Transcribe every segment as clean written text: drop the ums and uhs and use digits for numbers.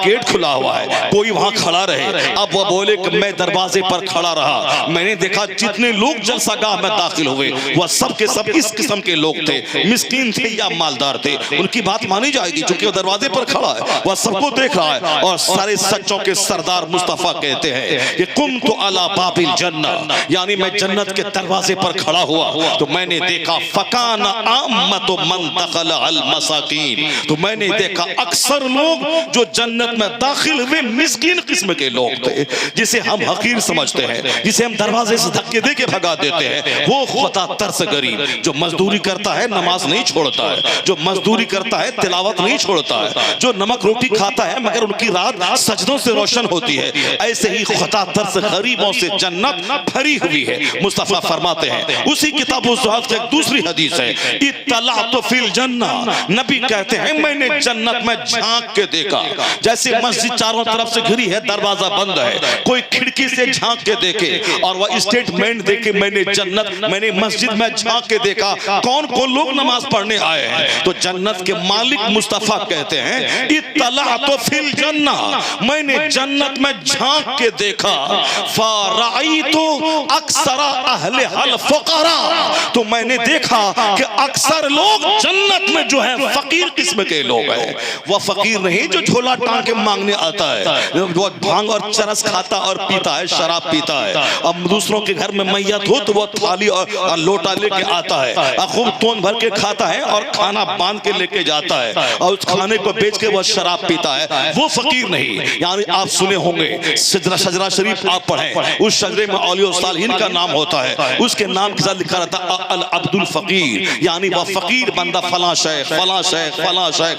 Gate खुला हुआ है, कोई वहां खड़ा रहे। अब वो बोले कि मैं दरवाजे पर खड़ा रहा, मैंने देखा जितने लोग जलसागाह में दाखिल हुए वह सब के सब इस किस्म के लोग थे, मिस्कीन थे या मालदार थे, उनकी बात मानी जाएगी क्योंकि वो दरवाजे पर खड़ा है, वह सबको देख रहा है। और सारे सच्चों के सरदार मुस्तफा कहते हैं कि कुम तो अला बाबिल जन्नत, यानी मैं जन्नत के दरवाजे पर खड़ा हुआ तो मैंने देखा फकान आम्मत मन दखल अल मसाकीन, तो मैंने देखा अक्सर लोग जो जन्नत में दाखिल हुए मिस्कीन किस्म के लोग थे, जिसे हम हकीर समझते हैं, जिसे हम दरवाजे से धक्के दे के भगा देते हैं। वो खुदा तरस गरीब जो मजदूरी करता है नमाज नहीं छोड़ता है, जो मजदूरी करता है तिलावत नहीं छोड़ता है, जो नमक रोटी खाता है मगर उनकी रात सजदों से रोशन होती है, ऐसे ही खुदा तरस गरीबों से जन्नत भरी हुई है। मुस्तफा फरमाते हैं, उसी किताब की एक दूसरी हदीस है, इत्तलातु फिल जन्ना, नबी कहते हैं मैंने जन्नत में झांक के देखा। जैसे मस्जिद चारों तरफ से घिरी है, दरवाजा बंद है, कोई खिड़की से झांक के देखे और वह स्टेटमेंट देके मैंने जन्नत, मैंने मस्जिद में झांक के देखा कौन कौन लोग नमाज पढ़ने आए हैं, तो जन्नत के मालिक मुस्तफा कहते हैं इत्तलातु फिल जन्ना, मैंने जन्नत में झांक के देखा, फराइतु अक्सरा अहले हल फुकरा, तो मैंने देखा कि अक्सर लोग जन्नत में जो है फकीर किस्म के लोग हैं। वह फकीर नहीं जो झोला टांग के मांगने आता है, वो भांग और चरस खाता और पीता है, शराब पीता है। अब दूसरों के घर में मैयत हो तो वो थाली और लोटा लेके आता है, खूब तोन भर के खाता है और खाना बांध के लेके जाता है और उस खाने को बेच के वो शराब पीता है, वो फकीर नहीं। यानी आप सुने होंगे शजरा शरीफ आप पढ़ें, उस शजरे में औलिया सालिहीन का नाम होता है, उसके नाम के साथ लिखा रहता है अल अब्दुल फकीर, यानी वह फकीर बंदा फला शेख फला शेख फला शेख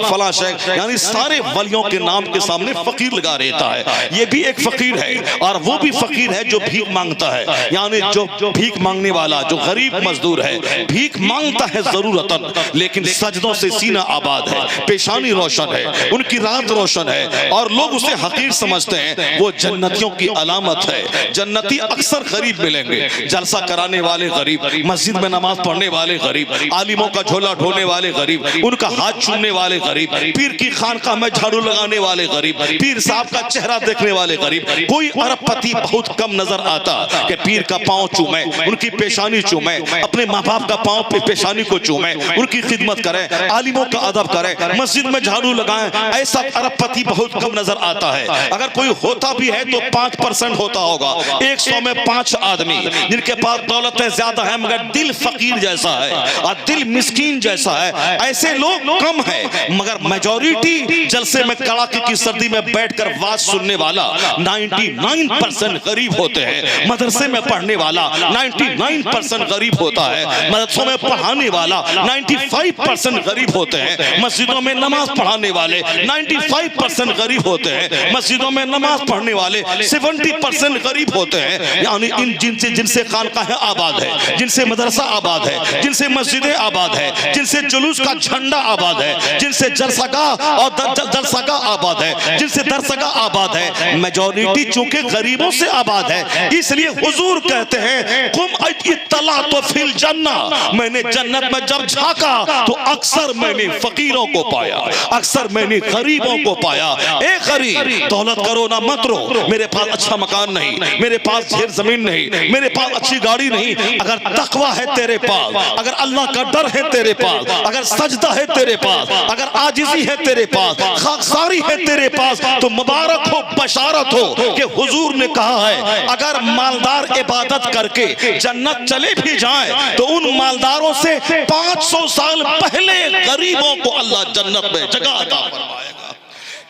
फला शेख, यानी सारे वलियों के नाम के सामने फकीर लगा रहता है। ये भी एक फकीर है और वो भी फकीर है जो भीख मांगता है, यानी जो भीख मांगने वाला जो गरीब मजदूर है, भीख मांगता है जरूरतन, लेकिन सजदों से सीना आबाद है, पेशानी रोशन है, उनकी रात रोशन है और लोग उसे हकीर समझते हैं। वो जन्नतियों की अलामत है। जन्नती अक्सर गरीब मिलेंगे, जलसा कराने वाले गरीब, मस्जिद में नमाज पढ़ने वाले गरीब, आलिमों का झोला ढोने वाले गरीब, उनका हाथ चूमने वाले गरीब, पीर की खानकाह में झाड़ू लगाने वाले गरीब, पीर साहब का चेहरा देखने वाले गरीब। कोई अरबपति बहुत कम नजर आता कि पीर का पांव चूमे, उनकी पेशानी चूमे, अपने माँ बाप का पांव पे पेशानी को चूमे, उनकी खिदमत करे, आलिमों का अदब करे, मस्जिद में झाड़ू लगाए, ऐसा अरबपति बहुत कम नजर आता है। अगर कोई होता भी है तो 5% होता होगा। 100 में 5 आदमी जिनके पास दौलत ज्यादा है मगर दिल फकीर जैसा है और दिल मिस्कीन जैसा है, ऐसे लोग कम है। मगर मेजॉरिटी जलसे में कड़ाके की सर्दी में बैठकर वाज सुनने वाला 99% गरीब होते हैं। मदरसे में पढ़ने वाला 99% गरीब होता है। मदरसों में पढ़ाने वाला 95% गरीब होते हैं। मस्जिदों में नमाज पढ़ाने वाले 95% गरीब होते हैं। मस्जिदों में नमाज पढ़ने वाले 70% गरीब होते हैं। यानी इन जिनसे खानकाह आबाद है, जिनसे मदरसा आबाद है, जिनसे मस्जिदें आबाद है, जिनसे जुलूस का झंडा आबाद है, जिनसे जलसागाह और दरसगाह आबाद है, जिनसे दरसगाह आबाद है, मेजॉरिटी चूंकि गरीबों से आबाद है, इसलिए हुजूर कहते हैं कुम इत्तलातु फिल जन्ना, मैंने जन्नत में जब झांका तो अक्सर मैंने फकीरों को पाया, अक्सर मैंने गरीबों को पाया। ए गरीब, दौलत करो ना मत रो, मेरे पास अच्छा मकान नहीं, मेरे पास ढेर जमीन नहीं, मेरे पास अच्छी गाड़ी नहीं, अगर तकवा है तेरे पास, अगर अल्लाह का डर है तेरे पास, अगर सजदा है तेरे पास, अगर आजिज़ी है तेरे पास, खाकसारी है तेरे पास, तो मुबारक हो, बशारत हो कि हुजूर ने कहा है अगर मालदार इबादत करके जन्नत चले भी जाएं तो उन मालदारों से 500 साल पहले गरीबों को अल्लाह जन्नत में जगह अता फरमाएगा।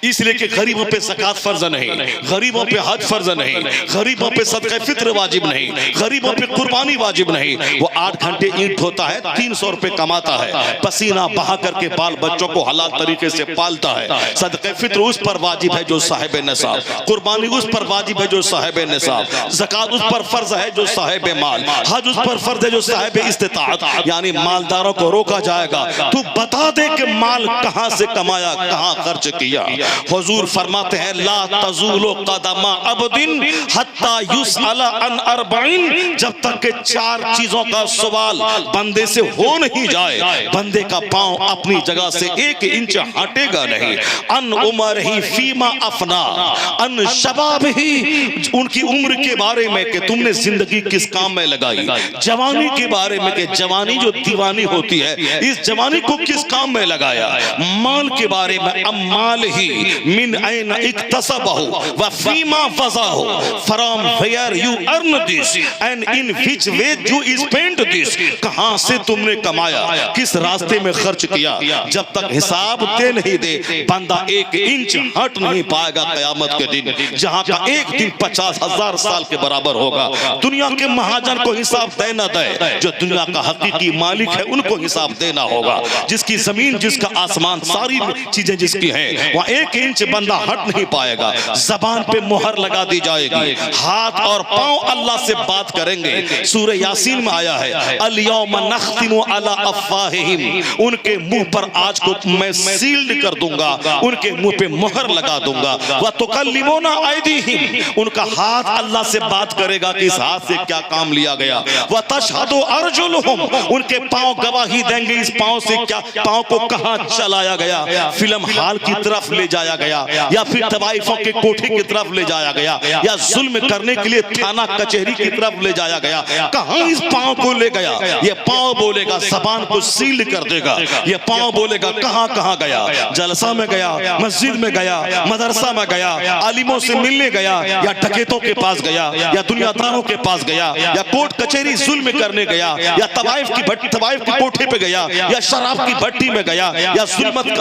इसलिए कि गरीबों पे ज़कात फर्ज नहीं, गरीबों पे हज फर्ज नहीं, गरीबों पे सदका फित्र वाजिब नहीं, गरीबों पे कुर्बानी वाजिब नहीं। वो 8 घंटे ईंट होता है, 300 रुपए कमाता है, पसीना बहा करके बाल बच्चों को हलाल तरीके से पालता है। सदका फित्र उस पर वाजिब है जो साहिब निसाब, कुर्बानी उस पर वाजिब है जो साहिब निसाब, ज़कात उस पर फर्ज है जो साहिब माल, हज उस पर फर्ज है जो साहिब इस्तिताअत। यानी मालदारों को रोका जाएगा, तू बता दे कि माल कहां से कमाया, कहां खर्च किया। हुजूर फरमाते हैं ला तज़ूलु क़दमा अब्दिन हत्ता युसअला अन अर्बईन, जब तक के 4 चीजों का सवाल बंदे से हो नहीं जाए, बंदे का पांव अपनी जगह से 1 इंच हटेगा नहीं। अन उमर ही फीमा अफना, अन शबाब ही, उनकी उम्र के बारे में कि तुमने जिंदगी किस काम में लगाई, जवानी के बारे में कि जवानी जो दीवानी होती है इस जवानी को किस काम में लगाया, माल के बारे में अम्माल ही मिन ऐन इक्तसबहु व फीमा फज़ाहु, from where you earn this and in which way you spend this, कहां से तुमने कमाया, किस रास्ते में खर्च किया। जब तक हिसाब दे नहीं दे बंदा 1 इंच हट नहीं पाएगा कयामत के दिन, जहां का एक दिन 50,000 साल के बराबर होगा। दुनिया के महाजन को हिसाब दे न दे, जो दुनिया का हकीकी मालिक है उनको हिसाब देना होगा। जिसकी जमीन जिसका आसमान सारी चीजें जिसकी हैं, वहां 1 इंच बंदा हट नहीं पाएगा। जबान पे मुहर लगा दी जाएगी, हाथ और पांव अल्लाह से बात करेंगे। सूरह यासीन में आया है अल यौम नख्तिमु अला अफ़वाहिहिम, उनके मुंह पर आज को मैं सील्ड कर दूंगा, उनके मुंह पे मुहर लगा दूंगा। व तुकल्लिमुना ऐदीहिम, उनका हाथ अल्लाह से बात करेगा कि इस हाथ से क्या काम लिया गया। व तशहदु अर्जुलुहुम, उनके पांव गवाही देंगे इस पांव से क्या, पांव को कहां चलाया गया, फिल्म हाल की तरफ ले जाया गया या फिर तवाइफों के कोठे की तरफ ले जाया गया या जुल्म करने के लिए थाना कचहरी की तरफ ले जाया गया, कहां इस पांव को ले गया। ये पांव बोलेगा, जबान को सील कर देगा। ये पांव बोलेगा कहां कहां गया, जलसा में गया, मस्जिद में गया, मदरसा में गया, आलिमों से मिलने गया, या डकैतों के पास गया, या दुनियादारों के पास गया, या कोर्ट कचहरी जुल्म करने गया, या तवाइफ की कोठे पे गया, या शराब की भट्टी में गया, या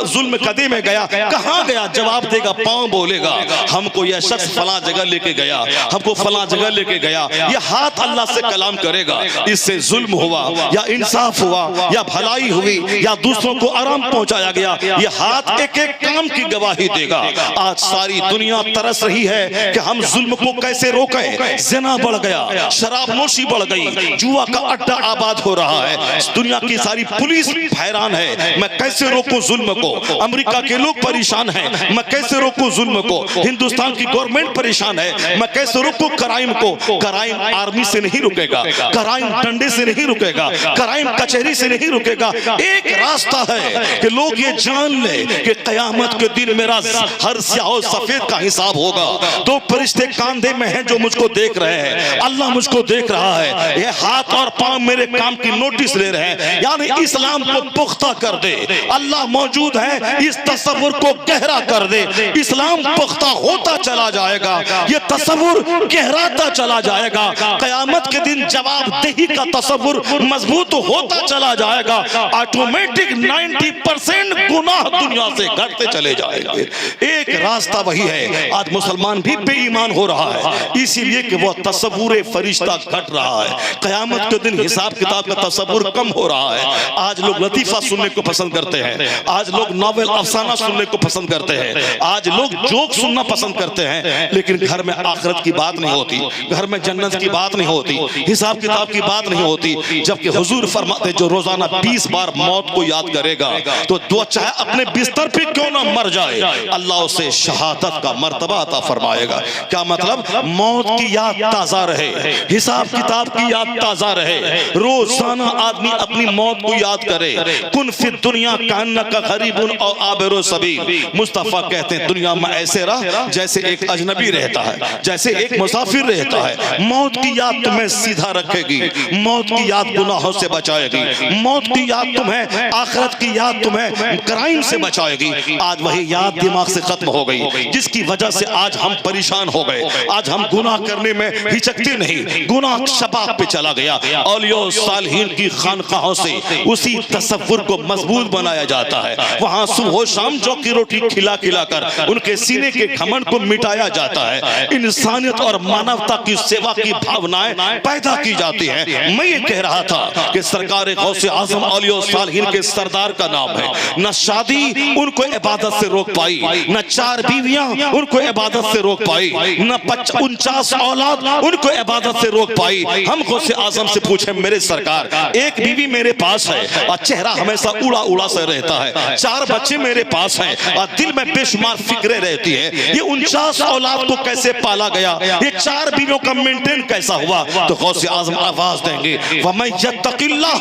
जुल्म कदे में गया, कहां गया। जवाब देगा, पांव बोलेगा हमको यह शख्स फलां जगह लेके गया, हमको फलां जगह लेके गया। यह हाथ अल्लाह से कलाम करेगा, इससे जुल्म हुआ या इंसाफ हुआ या भलाई हुई या दूसरों को आराम पहुंचाया गया। यह हाथ एक एक काम की गवाही देगा। आज सारी दुनिया तरस रही है कि हम जुल्म को कैसे रोकें। ज़िना बढ़ गया, शराब नोशी बढ़ गई, जुआ का अड्डा आबाद हो रहा है। दुनिया की सारी पुलिस हैरान है, मैं कैसे रोकूं जुल्म को। अमेरिका के लोग परेशान हैं, मैं कैसे रोकूं जुल्म को। हिंदुस्तान की गवर्नमेंट परेशान है, मैं कैसे रोकूं क्राइम को। क्राइम आर्मी से नहीं रुकेगा, क्राइम डंडे से नहीं रुकेगा, क्राइम कचहरी से नहीं रुकेगा। एक रास्ता है कि लोग ये जान ले कि कयामत के दिन मेरा हर स्याह और सफेद का हिसाब होगा। 2 फरिश्ते कांधे में हैं जो मुझको देख रहे हैं, अल्लाह मुझको देख रहा है। ये हाथ और पांव मेरे काम की नोटिस ले रहे हैं। यानी इस्लाम को पुख्ता कर दे, अल्लाह मौजूद है इस तसव्वुर को गहरा कर दे। इस्लाम पुख्ता होता चला जाएगा, ये तसव्वुर गहराता चला जाएगा। कयामत के दिन जवाबदेही का तसव्वुर मजबूत होता चला जाएगा। ऑटोमेटिक 90% गुनाह दुनिया से घटते चले जाएंगे। एक रास्ता वही है। आज मुसलमान भी बेईमान हो रहा है इसीलिए कि वो तसव्वुर फरिश्ता घट रहा है। कयामत के दिन हिसाब किताब का तसव्वुर कम हो रहा है। आज लोग लतीफा सुनने को पसंद करते हैं, आज लोग नॉवेल अफसाना सुनने को पसंद करते हैं, आज लोग जोक सुनना पसंद करते हैं, लेकिन घर में आखिरत की बात नहीं होती, घर में जन्नत की बात नहीं होती, हिसाब किताब की बात नहीं होती। जबकि हुजूर फरमाते जो रोजाना 20 बार मौत को याद करेगा तो दो चाहे अपने बिस्तर पे क्यों ना मर जाए, अल्लाह उसे शहादत का मर्तबा अता फरमाएगा। क्या मतलब? मौत की याद ताजा रहे, हिसाब किताब की याद ताजा रहे, रोजाना आदमी अपनी मौत को याद करे। कुन फिद दुनिया कान्नका गरीबुन औ आबिरु सबील। मुस्तफा कहते हैं दुनिया में ऐसे रह जैसे एक अजनबी रहता है, जैसे एक मुसाफिर रहता है। मौत की याद तुम्हें सीधा रखेगी, मौत की याद गुनाहों से बचाएगी, मौत की याद तुम्हें, आखिरत की याद तुम्हें क्राइम से बचाएगी। आज वही याद दिमाग से खत्म हो गई, जिसकी वजह से आज हम परेशान हो गए। आज हम गुनाह करने में हिचकते नहीं, गुनाह शबाब पे चला गया। औलिया सालिहीन की खानकाहों से उसी तसव्वुर को मजबूत बनाया जाता है। वहां सुबह शाम जौ की रोटी खिला खिलाकर उनके सीने के घमंड को मिटाया जाता है। इंसानियत और मानवता की सेवा की भावनाएं पैदा की जाती हैं। मैं ये कह रहा था कि सरकार गौसे आजम औलिया सालिहीन के सरदार का नाम है। न शादी उनको इबादत से रोक पाई, न 4 बीवियां उनको इबादत से रोक पाई, न 49 औलाद उनको इबादत से रोक पाई। हम गौसे आजम से पूछे मेरे सरकार, एक बीवी मेरे पास है और चेहरा हमेशा उड़ा उड़ा से रहता है, 4 बच्चे मेरे पास हैं और दिल में बेशुमार फिक्रें रहती है, ये 49 औलाद को कैसे पाला गया, ये 4 बीवियों का मेंटेन कैसा हुआ। तो गौसे आज़म आवाज देंगे, वमन यत्तक़िल्लाह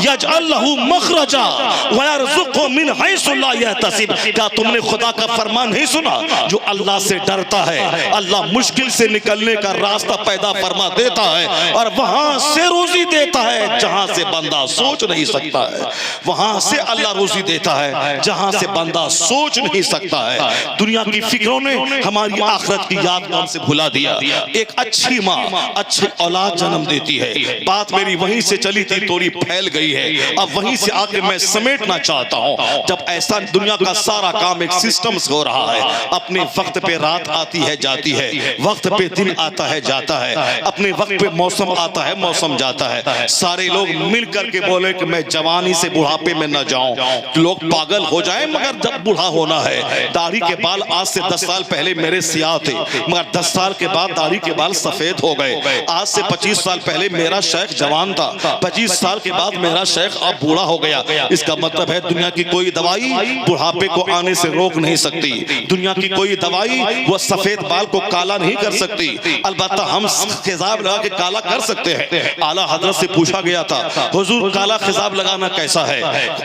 यजअल लहू मखरजा व यरज़ुक़हु मिन हैसु ला यहतसिब। क्या तुमने खुदा का फरमान नहीं सुना? जो अल्लाह से डरता है, अल्लाह मुश्किल से निकलने का रास्ता पैदा फरमा देता है और वहां से रोजी देता है जहां से बंदा सोच नहीं सकता है। वहां से अल्लाह रोजी देता है जहां से बंदा सोच नहीं सकता है। दुनिया की फिक्रों ने हमारी आखिरत की याद को हमसे भुला दिया। एक अच्छी माँ अच्छी औलाद जन्म देती है। बात मेरी वहीं से चली थी, थोड़ी फैल गई है, अब वहीं से आगे मैं समेटना चाहता हूँ। जब ऐसा दुनिया का सारा काम एक सिस्टम से हो रहा है, अपने वक्त पे रात आती है जाती है, वक्त पे दिन आता है जाता है, अपने वक्त पे मौसम आता है मौसम जाता है। सारे लोग मिल करके बोले कि मैं जवानी से बुढ़ापे में न जाऊं, लोग पागल हो जाएं, मगर जब बूढ़ा होना है। दाढ़ी के बाल आज से 10 साल पहले मेरे सियाह थे, मगर 10 साल के बाद दाढ़ी के बाल सफेद हो गए। आज से 25 साल पहले मेरा शेख जवान था, 25 साल के बाद मेरा शेख अब बूढ़ा हो गया। इसका मतलब है दुनिया की कोई दवाई बुढ़ापे को आने से रोक नहीं सकती। दुनिया की कोई दवाई वो सफेद बाल को काला नहीं कर सकती। अलबत्ता हम खिजाब लगा के काला कर सकते हैं। आला हजरत से पूछा गया था, हुजूर काला खिजाब लगाना कैसा है?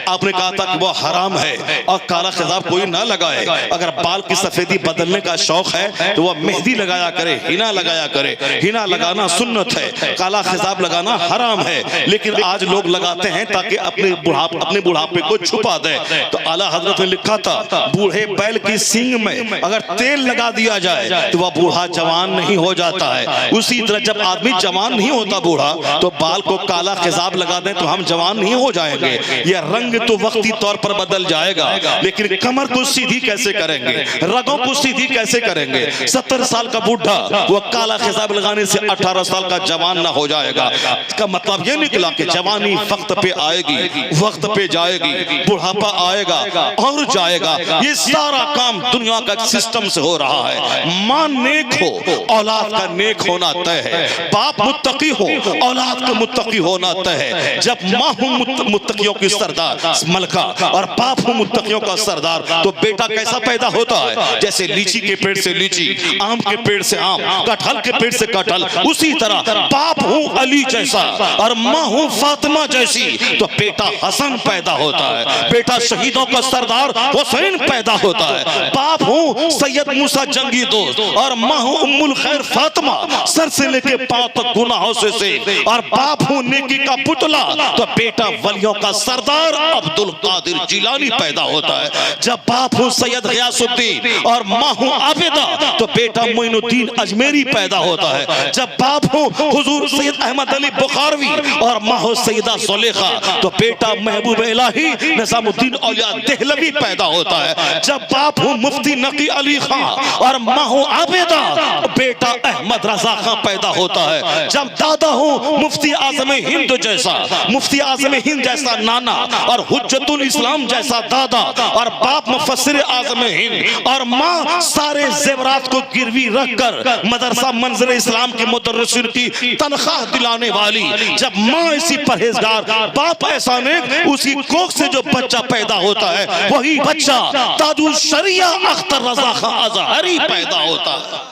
आपने कहा था कि वो हराम है और काला खिजाब कोई ना लगाए। अगर बाल की सफेदी बदलने का शौक है तो वह मेहंदी लगाया करे, हिना लगाया करे। हिना लगाना सुन्नत है, काला खिजाब लगाना हराम है। लेकिन आज लोग लगाते हैं ताकि अपने बुढ़ापे को छुपा दे। तो आला हजरत ने लिखा था, बूढ़े बैल की सींग में अगर तेल लगा दिया जाए तो वह बूढ़ा जवान नहीं हो जाता है। उसी तरह जब आदमी जवान नहीं होता बूढ़ा, तो बाल को काला खिजाब लगा दें तो हम जवान नहीं हो जाएंगे। यह रंग तो वक्ती तौर पर बदल जाएगा, लेकिन कमर को सीधी कैसे करेंगे, रगों को सीधी कैसे करेंगे? 70 साल का बूढ़ा वो काला खिजाब लगाने से 18 साल का जवान ना हो जाएगा। इसका मतलब यह निकला कि जवानी वक्त पे आएगी, वक्त पे जाएगी, बुढ़ापा आएगा और जाएगा। ये सारा काम दुनिया का सिस्टम से हो रहा है। मां नेक हो, औलाद का नेक होना तय है। बाप मुत्तकी हो, औलाद का मुत्तकी होना तय है। जब मां हो मुत्तकियों की सरदार मलका और बाप हो मुत्तकियों का सरदार, तो बेटा कैसा पैदा होता है? जैसे लीची के पेड़ से लीची, आम के पेड़ से आम, कटहल के पेड़ से कटहल, उसी तरह बाप हो अली जैसा और मां हो फातिमा जैसी, तो बेटा हसन पैदा होता है। बेटा शहीदों का सरदार हुसैन पैदा होता है। बाप हो सैयद मूसा जंगी दोस्त और मां हो उम्मुल खैर फातिमा, सर से लेके पांव तक गुनाहों से और बाप हो नेकी का पुतला, तो बेटा वलियों का सरदार अब्दुल कादिर जिलानी पैदा होता है। जब बाप हो सैयद गयासुद्दीन और मां हो आबिदा, तो बेटा मोइनुद्दीन अजमेरी पैदा होता है। जब बाप हो हुजूर सैयद अहमद अली बुखारवी और मां हो सैयदा जुलेखा, तो बेटा महबूब इलाही निजामुद्दीन औलिया देहलवी पैदा होता है। जब बाप हो मुफ्ती नकी अली खां और मां हो आबिदा, बेटा अहमद रजा खां पैदा होता है। जब दादा हो मुफ्ती आजम हिंद जैसा, मुफ्ती आजम हिंद जैसा नाना और हुज्जतुल इस्लाम जैसा दादा, और बाप मुफस्सिर आजम हिंद और मां सारे जेवरात को गिरवी रखकर मदरसा मंजर इस्लाम के मुदर्रिसिन की तनख्वाह दिलाने वाली, जब मां इसी परहेजगार, बाप ऐसा नेक, उसी कोख से जो बच्चा पैदा होता है वही बच्चा ताजुल शरिया अख्तर रजा खां अजहरी पैदा होता है।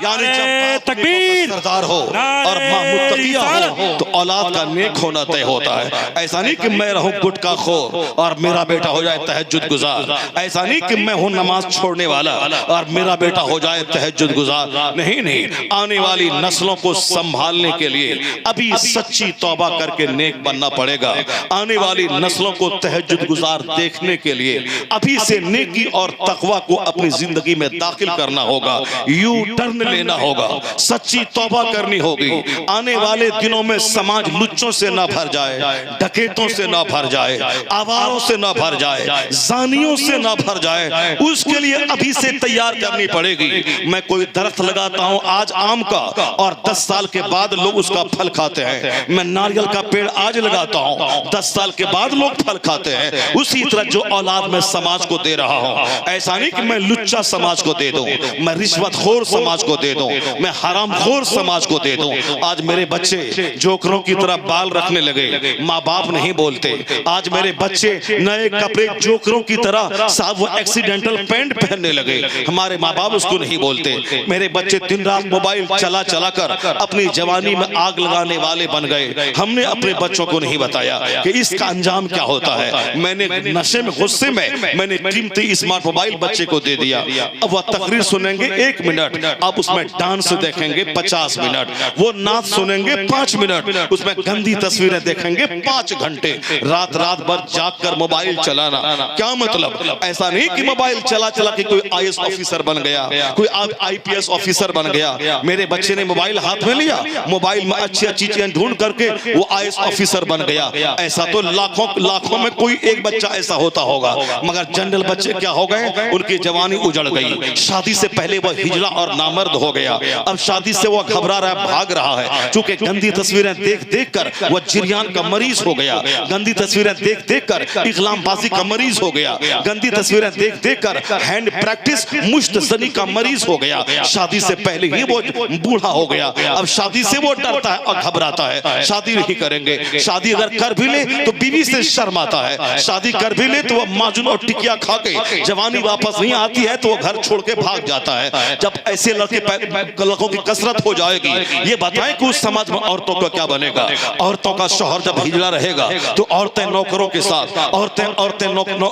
यानी जब तकबीर सरदार हो और मां मुत्तकिया हो, तो औलाद का नेक होना तय होता है। ऐसा नहीं कि मैं रहूं गुटखा खोर और मेरा बेटा हो जाए तहज्जुद गुजार। ऐसा नहीं कि मैं हूं नमाज छोड़ने वाला और मेरा बेटा हो जाए तहज्जुद गुजार। नहीं नहीं, आने वाली नस्लों को संभालने के लिए अभी सच्ची तौबा करके नेक बनना पड़ेगा। आने वाली नस्लों को तहज्जुद गुजार देखने के लिए अभी से नेकी और तकवा को अपनी जिंदगी में दाखिल करना होगा। यू टर्न लेना होगा, सच्ची तौबा करनी होगी। आने वाले दिनों में समाज लुच्चों से ना भर जाए, डकैतों से ना भर जाए, आवारों से ना भर जाए, जानियों से ना भर जाए। उसके लिए अभी से तैयार करनी पड़ेगी। मैं कोई दरख्त लगाता हूं आज आम का और 10 साल के बाद लोग उसका फल खाते हैं। मैं नारियल का पेड़ आज लगाता हूं, 10 साल के बाद लोग फल खाते हैं। उसी तरह जो औलाद मैं समाज को दे रहा हूं, ऐसा नहीं कि मैं लुच्चा समाज को दे दूं, मैं रिश्वतखोर समाज को दे दूं, मैं हरामखोर समाज को दे दूं। आज मेरे बच्चे जोकरों की तरह बाल रखने लगे, माँ बाप नहीं बोलते। आज मेरे बच्चे नए कपड़े जोकरों की तरह साहब वो एक्सीडेंटल पैंट पहनने लगे, हमारे माँ बाप उसको नहीं बोलते। मेरे बच्चे दिन रात मोबाइल चला चला कर अपनी जवानी में आग लगाने वाले बन गए। हमने अपने बच्चों को नहीं बताया कि इसका अंजाम क्या होता है। मैंने नशे में गुस्से में मैंने कीमती स्मार्ट मोबाइल बच्चे को दे दिया। अब वह तकरीर सुनेंगे 1 मिनट, अब उसमें डांस देखेंगे 50 मिनट, वो नाच सुनेंगे 5 मिनट, उसमें गंदी तस्वीरें देखेंगे 5 घंटे। रात रात भर जाग कर मोबाइल चलाना क्या मतलब? ऐसा नहीं कि मोबाइल चला चला के कोई IAS ऑफिसर बन गया, कोई IPS ऑफिसर बन गया। मेरे बच्चे ने मोबाइल हाथ में लिया, मोबाइल में अच्छी अच्छी चीजें ढूंढ करके वो IAS ऑफिसर बन गया। ऐसा तो लाखों में कोई एक बच्चा ऐसा होता होगा, मगर जनरल बच्चे क्या हो गए, उनकी जवानी उजड़ गई। शादी से पहले वह हिजड़ा और नामर्द हो गया, अब शादी से वो घबरा रहा है, भाग रहा है, क्योंकि गंदी तस्वीरें देख देख कर वह जिरियान का मरीज हो गया, गंदी तस्वीरें देख देख कर इस्लामबाजी का मरीज हो गया, गंदी तस्वीरें देख देख कर हैंड प्रैक्टिस मुश्तजनी का मरीज हो गया। शादी से पहले ही वो बूढ़ा हो गया, अब शादी से वो डरता है और घबराता है, शादी नहीं करेंगे। शादी अगर कर भी ले तो बीवी से शर्माता है, शादी कर भी ले तो वो माजून और टिकिया खा के जवानी वापस नहीं आती है तो वो घर छोड़ के भाग जाता है। जब ऐसे लड़कों की कसरत हो जाएगी, ये बताएं कि उस समाज में औरतों का क्या बनेगा। औरतों का शौहर जब हिजड़ा रहेगा तो औरतें नौकरों के साथ, औरतें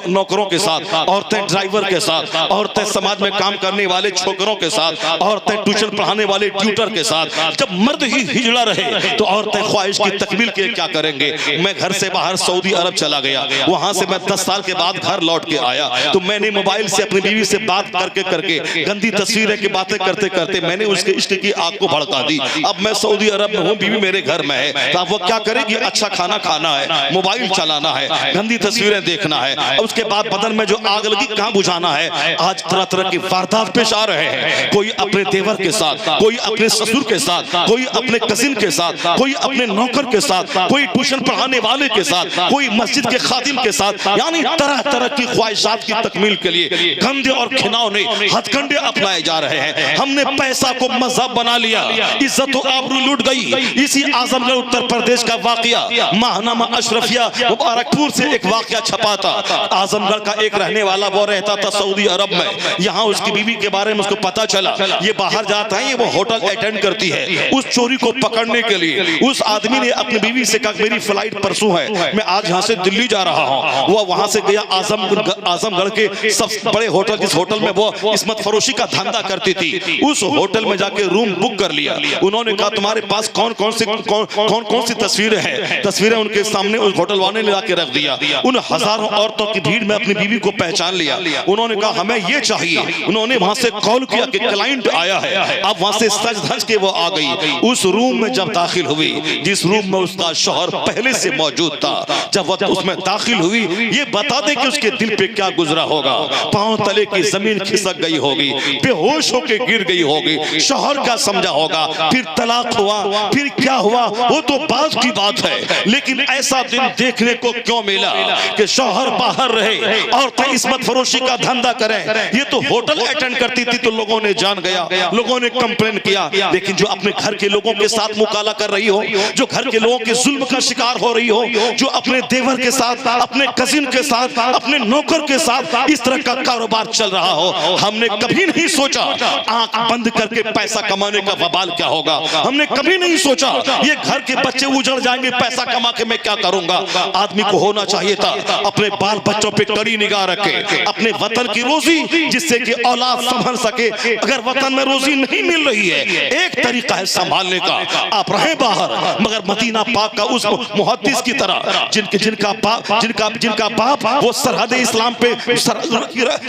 नौकरों के साथ, औरतें ड्राइवर के साथ, औरतें समाज में काम करने वाले छोकरों के साथ, औरतें ट्यूशन पढ़ाने वाले ट्यूटर के साथ। जब मर्द ही हिजड़ा रहे तो औरतें ख्वाहिश की तकमील के क्या करेंगे। मैं घर से बाहर सऊदी अरब चला गया, वहां से मैं 10 साल के बाद घर लौट के आया तो मैंने मोबाइल से अपनी बीवी से बात करके करके गंदी तस्वीरें की बातें करते करते मैंने उसके इश्क की आग को भड़का दी। अब मैं सऊदी अरब में हूँ, बीवी मेरे घर में है, तो अब वो क्या करेगी, अच्छा खाना खाना है, मोबाइल चलाना है, गंदी तस्वीरें देखना है, उसके बाद बदन में जो आग लगी कहाँ बुझाना है। आज तरह तरह की वारदात पेश आ रहे हैं, कोई अपने देवर के साथ, कोई अपने ससुर के साथ, कोई अपने कजिन के साथ, कोई अपने नौकर के साथ, कोई ट्यूशन पढ़ाने वाले के साथ, कोई मस्जिद के खादिम के साथ, यानी तरह तरह की ख्वाहिशात की तकमील के लिए गंदे और खिनौने हथकंडे अपनाए जा रहे हैं। हमने पैसा को मजहब बना लिया, इज्जत और आबरू लूट गई। इसी आजमगढ़ उत्तर प्रदेश का वाकया, माहनामा अशरफिया मुबारकपुर से एक वाकया छपा था। आजमगढ़ का एक रहने वाला वो रहता था सऊदी अरब में, यहाँ उसकी बीवी के बारे में उसको पता चला, ये बाहर जाता है, ये वो होटल अटेंड करती है। उस चोरी को पकड़ने के लिए उस आदमी ने अपनी बीवी से कहा मेरी फ्लाइट परसों है, मैं आज यहाँ से दिल्ली जा रहा हूँ। वो वहां से गया आजमगढ़ के सबसे बड़े होटल, जिस होटल में वो किस्मत फरोशी का धंधा करती थी, उस होटल में जाके रूम बुक कर लिया। उन्होंने कहा तुम्हारे पास कौन कौन सी तस्वीरें हैं, तस्वीरें उनके सामने उस होटल वाले ने लाके रख दिया। उन हजारों औरतों की भीड़ में अपनी बीवी को पहचान लिया। उन्होंने कहा हमें ये चाहिए। उन्होंने वहां से कॉल किया कि क्लाइंट आया है। अब वहां से सज धज के वो आ गई। उस रूम में जब दाखिल हुई, जिस रूम में उसका शौहर पहले से मौजूद था, जब वो उसमें दाखिल हुई, ये बता दे कि उसके दिल पे क्या गुजरा होगा। पांव तले की जमीन खिसक गई होगी, बेहोश होके गिर गई होगी, शौहर का समझा होगा, फिर तलाक हुआ, फिर क्या हुआ वो तो बात की बात है। लेकिन ऐसा दिन देखने को क्यों मिला कि शौहर बाहर रहे और इस्मत फरोशी का धंधा करें। ये तो होटल अटेंड करती थी तो लोगों ने जान गया, लोगों ने कंप्लेन किया। लेकिन जो अपने घर के लोगों के साथ मुकाला कर रही हो, जो घर के लोगों के जुल्म का शिकार हो रही हो, जो अपने देवर के साथ, अपने कजिन के साथ, अपने नौकर के साथ इस तरह का कारोबार चल रहा हो, हमने कभी नहीं सोचा आंख बंद करके पैसा कमाने का वबाल क्या होगा। हमने कभी नहीं सोचा ये घर के बच्चे उजड़ जाएंगे, पैसा कमा के मैं क्या करूंगा। आदमी को होना चाहिए था अपने बाल बच्चों पे कड़ी निगाह रखे, अपने वतन की रोजी जिससे कि औलाद संभल सके। अगर वतन में रोजी नहीं मिल रही है, एक तरीका है संभालने का, आप रहे बाहर, मगर मदीना पाक का उस मुहद्दिस की तरह जिनका बाप वो सरहद इस्लाम पे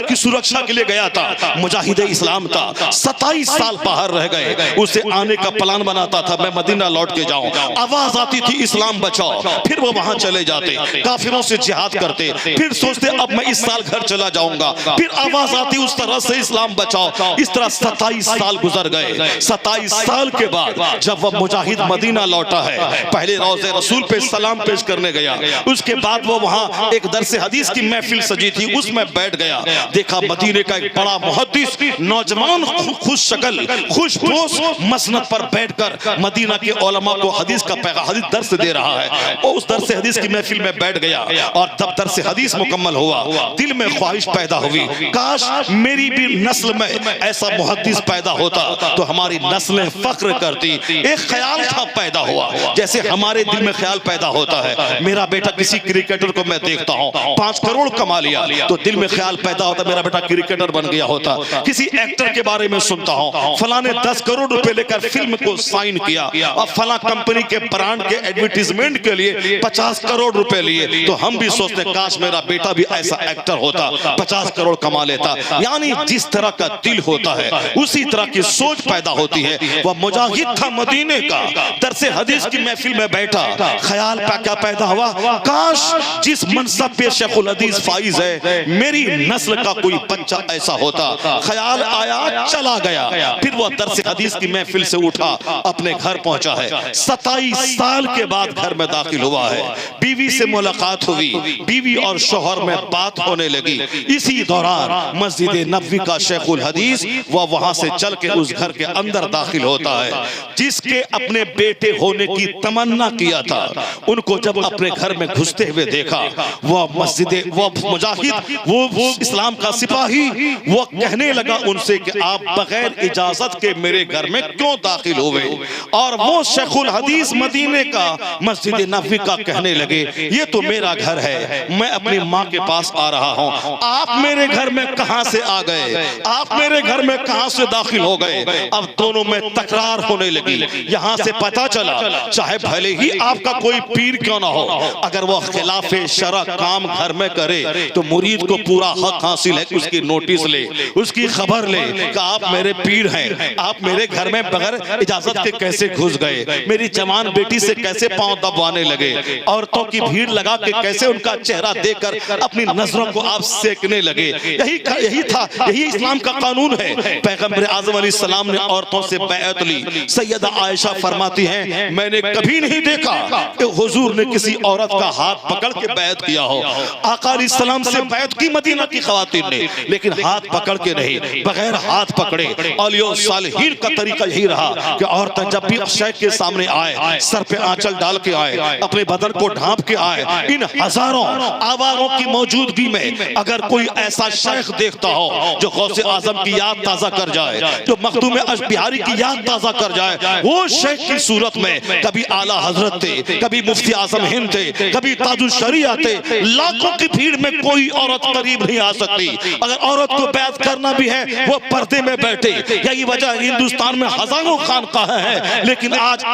की सुरक्षा के लिए गया था, मुजाहिद इस्लाम था, 27 साल बाहर रह गए। उसे आने का प्लान बनाता था मैं मदीना लौट के जाऊं, आवाज आती थी इस्लाम बचाओ, फिर वो वहां चले जाते, काफिरों से जिहाद करते, फिर सोचते अब मैं इस साल घर चला जाऊंगा, फिर आवाज आती उस तरह से इस्लाम बचाओ। इस तरह 27 साल गुजर गए। 27 साल के बाद जब वह मुजाहिद मदीना लौटा है, पहले रोज़े रसूल पे सलाम पेश करने गया, उसके बाद वो वहां एक दरस हदीस की महफिल सजी थी, उसमें बैठ गया। देखा मदीने का एक बड़ा मुहद्दिस नौजवान खुद शक्ल, खुशपोश मसनद पर बैठकर मदीना के उलमा को हदीस का हदीस दर्स दे रहा है। वो उस दर्स हदीस की महफिल में बैठ गया और तब दर्स हदीस मुकम्मल हुआ, दिल में ख्वाहिश पैदा हुई, काश मेरी भी नस्ल में ऐसा मुहद्दिस पैदा होता तो हमारी नस्लें फख्र करती। एक ख्याल था पैदा हुआ, जैसे हमारे दिल में ख्याल पैदा होता है, मेरा बेटा किसी क्रिकेटर को मैं देखता हूँ 5 करोड़ कमा लिया तो दिल में ख्याल पैदा होता मेरा बेटा क्रिकेटर बन गया होता। किसी एक्टर के बारे में सुनता हूँ फला ने 10 करोड़ रुपए लेकर फिल्म को साइन किया और फला कंपनी के ब्रांड के एडवर्टीजमेंट के लिए 50 करोड़ रुपए लिए, तो हम भी सोचते काश मेरा बेटा भी ऐसा एक्टर होता 50 करोड़ कमा लेता। यानी जिस तरह का दिल होता है उसी तरह की सोच पैदा होती है। वह मुजाहिद था मदीने का, दरसे हदीस की महफिल में बैठा, ख्याल क्या पैदा हुआ, काश जिस मनसब पे शेखुल हदीस फाइज है मेरी नस्ल का कोई बच्चा ऐसा होता। ख्याल आया चला गया, फिर वह दरसे हदीस की महफिल से उठा अपने घर पहुंचा है। 27 साल के बाद घर में दाखिल हुआ है, बीवी से मुलाकात हुई, बीवी और शौहर में बात होने लगी। इसी दौरान मस्जिद नबवी का शेखुल हदीस वह वहां से चल के उस घर के अंदर दाखिल होता है। जिसके अपने बेटे होने की तमन्ना किया था उनको जब अपने घर में घुसते हुए देखा, वह मस्जिद वह मुजाहिद वो इस्लाम का सिपाही वो कहने लगा उनसे कि आप बगैर इजाजत के मेरे घर में क्यों दाखिल हुए। और वो शेखुल हदीस मदीने का मस्जिद नबवी का कहने लगे ये तो मेरा घर है, मैं अपनी माँ के पास आ रहा हूँ, आप मेरे घर में कहां से आ गए, आप मेरे घर में कहां से दाखिल हो गए। अब दोनों में तकरार होने लगी। यहां से पता चला चाहे भले ही आपका कोई पीर क्यों ना हो, अगर वो खिलाफे शरा काम घर में करे तो मुरीद को पूरा हक हासिल है, उसकी नोटिस ले, उसकी खबर ले कि आप मेरे पीर हैं, आप मेरे घर में बगैर इजाजत के कैसे घुस गए, मेरी जवान बेटी से कैसे पांव दबाने लगे, औरतों की भीड़ लगा के कैसे उनका चेहरा देखकर अपनी नजरों को आप सेकने लगे। यही था, यही इस्लाम का कानून है। पैगंबर आज़म अलैहिस्सलाम ने औरतों से बैअत ली। सैयदा आयशा फरमाती हैं मैंने कभी नहीं देखा कि हुजूर ने किसी औरत का हाथ पकड़ के बैअत किया हो। आका अलैहिस्सलाम से बैअत की मदीना की खवातीन ने, लेकिन हाथ पकड़ के नहीं, बगैर हाथ पकड़े। औलिया सालिहीन का तरीका यही रहा कि औरतें जब भी शेख के सामने आए सर पे आंचल डाल के आए, अपने बदन को ढांप के आए। इन हजारों आवारों की मौजूदगी में अगर कोई ऐसा शेख देखता हो जो गौसे आजम की याद ताजा कर जाए, जो मखदूम अशबिहारी की याद ताजा कर जाए, वो शेख की सूरत में कभी आला हजरत थे, कभी मुफ्ती आजम हिंद थे, कभी ताजुल शरीया थे। लाखों की भीड़ में कोई औरत करीब नहीं आ सकती। अगर औरत को बैत करना भी है वो पर्दे में बैठे। यही वजह हिंदुस्तान में हजारों खानकाह हैं लेकिन आज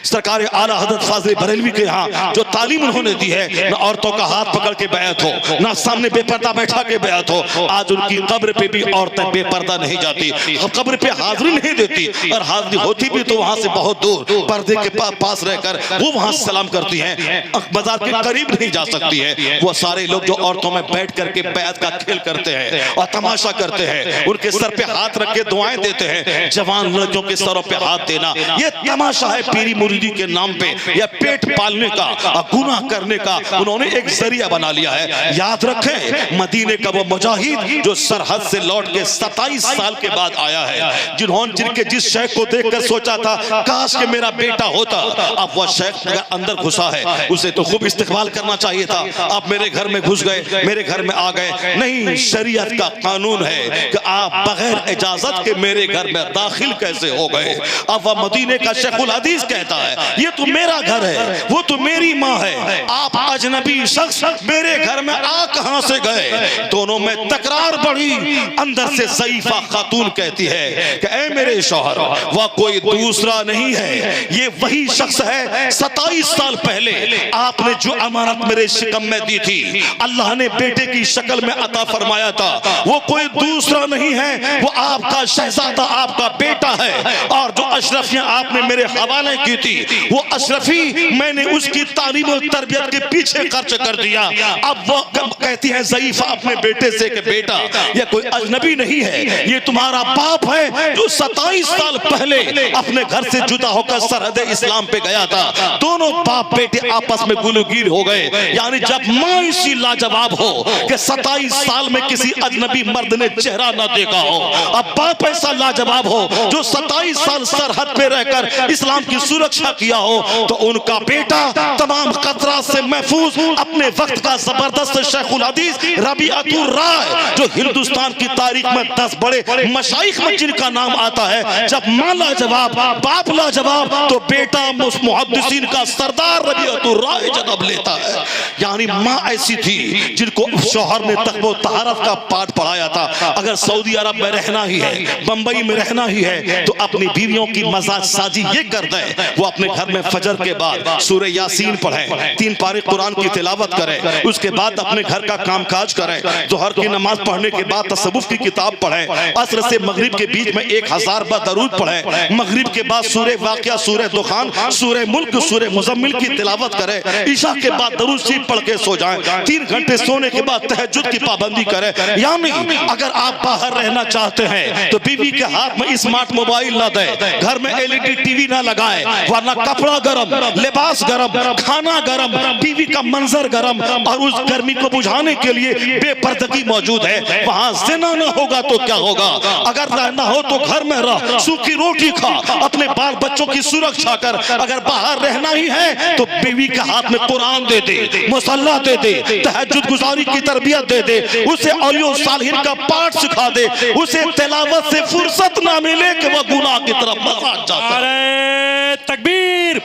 सरकार आला हज़रत फाज़िल बरेलवी के यहाँ जो तालीम उन्होंने दी है, न औरतों का हाथ पकड़ के बैत हो, न सामने बेपर्दा बैठा के बैत हो। आज उनकी कब्र पे भी औरतें बेपर्दा नहीं जाती, कब्र पे हाजिरी नहीं देती, और हाजिरी होती भी तो वहां से बहुत दूर पर्दे के पास रहकर वो वहां सलाम करती हैं, बाजार के करीब नहीं जा सकती है। वो सारे लोग जो औरतों में बैठ करके बैत का खेल करते हैं और तमाशा करते हैं, उनके सर पे हाथ रख के दुआएं देते हैं, जवान लड़कियों के सरों पे हाथ देना ये तमाशा है। पीरी मुरीदी के नाम पे या पेट पालने का और गुनाह करने का उन्होंने एक जरिया बना लिया है। याद रखें मदीने का वो मुजाहिद जो सरहद से लौट के 27 साल के बाद आया है, जिनके जिस शेख को देखकर सोचा था काश के मेरा बेटा होता, अब वह शेख अगर अंदर घुसा है उसे तो खूब इस्तेमाल करना चाहिए था। आप मेरे घर में घुस गए, मेरे घर में आ गए, नहीं, शरीयत का कानून है कि आप बगैर इजाजत के मेरे घर में दाखिल कैसे हो गए। अब वह मदीने का शेखुल हदीस कहता है ये तो मेरा घर है, वो तो मेरी माँ है, आप अजनबी शख्स मेरे घर में आ कहां से गए। दोनों में तकरार बढ़ी। अंदर से ज़ईफा खातून कहती है कि ऐ मेरे शौहर वह कोई दूसरा नहीं है, ये वही शख्स है 27 साल पहले आपने जो अमानत मेरे शिकम में दी थी, अल्लाह ने बेटे की शक्ल में अता फरमाया था, वो कोई दूसरा नहीं है, वो आपका शहजादा आपका बेटा है। और जो अशरफियां आपने मेरे हवाले की थी, वो अशरफी मैंने उसकी तालीम और तरबियत के पीछे खर्च कर दिया। अब वो कहती है ज़ईफ़ा अपने बेटे से कि बेटा ये कोई अजनबी नहीं है, ये तुम्हारा बाप है जो 27 साल पहले अपने घर से जुदा होकर सरहद इस्लाम पे गया था। दोनों बाप बेटे आपस में गुलगीर हो गए। यानी जब माँ इसी लाजवाब हो कि 27 साल में किसी अजनबी मर्द ने चेहरा ना देखा हो, अब बाप ऐसा लाजवाब हो जो 27 साल सरहद पे रहकर इस्लाम की सुरक्षा किया हो, तो उनका बेटा तमाम खतरा से महफूज अपने वक्त का जबरदस्त शेखुल हदीस रबीअतुर राय, जो हिंदुस्तान की तारीख में 10 बड़े मशाइख में जिनका नाम आता है, जब माँ लाजवाब बाप लाजवाब तो बेटा मुहद्दिसीन का सरदार रबीअतुर राय जनाब लेता है। यानी माँ ऐसी थी जिनको शौहर ने तक़वा तहारत का पाठ पढ़ाया था। अगर सऊदी अरब में रहना ही है, बंबई में रहना ही है, तो अपनी बीवियों की मजाज साजी ये कर दे, वो अपने घर में फजर के बाद सूरह यासीन पढ़े, 3 पारे कुरान की तिलावत करे, उसके बाद अपने घर का कामकाज करे, जोहर की नमाज पढ़ने के बाद तसव्वुफ की किताब पढ़े, असर से मगरिब के बीच में 1000 बार दरूद पढ़े, मगरिब के बाद सूरह वाक़िया, सूरह दुखान, सूरह मुल्क, सूरह मुज़म्मिल की तिलावत करे, ईशा के बाद दरूद शरीफ पढ़ के सो जाएं, 3 घंटे सोने के बाद तहज्जुद की पाबंदी करे। यानी अगर आप बाहर रहना चाहते हैं तो बीवी के हाथ में स्मार्ट मोबाइल ना दे, घर में LED टीवी ना लगाए, वरना कपड़ा गरम, लिबास गरम, खाना गरम, टीवी का मंजर गरम, और उस गर्मी को बुझाने के लिए बेपर्दगी मौजूद है। वहां ज़िना ना होगा तो क्या होगा? अगर रहना हो तो घर में रह, सूखी रोटी खा, अपने बाल बच्चों की सुरक्षा कर। अगर बाहर रहना ही है तो बीवी के हाथ में कुरान दे दे, मुसल्ला दे दे, तहज्जुद गुजारी की तरबियत दे दे, उसे औलिया सालिहीन का पाठ सिखा दे, उसे तिलावत से फुर्सत ना मिले कि वह गुनाह की तरफ मजाज जाता है। नारे तकबीर,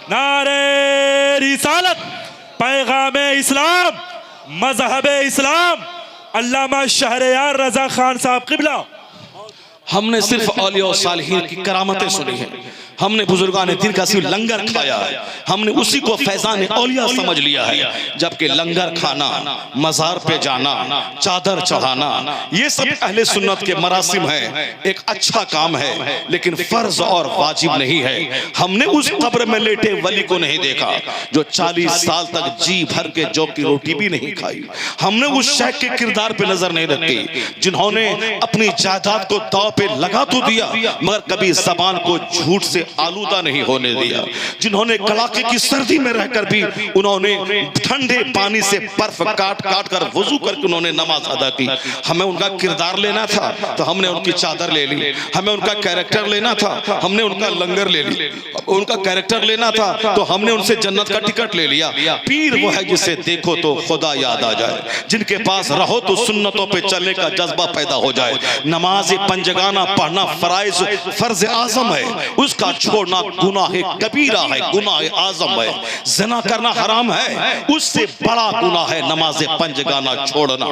नारे रिसालत, पैगाम इस्लाम, मजहब इस्लाम, अल्लामा शहरयार रजा खान साहब क़िबला। हमने सिर्फ औलिया सालिहीन की करामतें सुनी हैं, हमने बुजुर्गान दिन का सिर्फ लंगर खाया है, हमने उसी को फैजान औलिया समझ लिया है। जबकि लंगर खाना, मज़ार पे जाना, चादर चढ़ाना, ये सब अहले सुन्नत के मरासिम है, एक अच्छा काम है, लेकिन फर्ज और वाजिब नहीं है। हमने उस कब्र में लेटे वली को नहीं देखा जो 40 साल तक जी भर के जौ की रोटी भी नहीं खाई। हमने उस शेख के किरदार पे नजर नहीं रखी जिन्होंने अपनी जायदाद को दांव पे लगा तो दिया मगर कभी जबान को झूठ से आलूदा नहीं होने दिया, जिन्होंने कड़ाके की सर्दी में रहकर भी उन्होंने ठंडे पानी से बर्फ काट काट कर वुजू करके उन्होंने नमाज अदा की। हमें उनका किरदार लेना था तो हमने उनकी चादर ले ली, हमें उनका कैरेक्टर लेना था हमने उनका लंगर ले ली, उनका कैरेक्टर लेना था तो हमने उनसे जन्नत का टिकट ले लिया। पीर वो है जिसे देखो तो खुदा याद आ जाए, जिनके पास रहो तो सुन्नतों पे चलने का जज्बा पैदा हो जाए। नमाज पंजगाना पढ़ना फर्ज आजम है, उसका छोड़ना गुनाह कबीरा है, गुनाह आजम है। ज़िना करना हराम है, उससे बड़ा गुनाह है नमाज पंजगाना छोड़ना।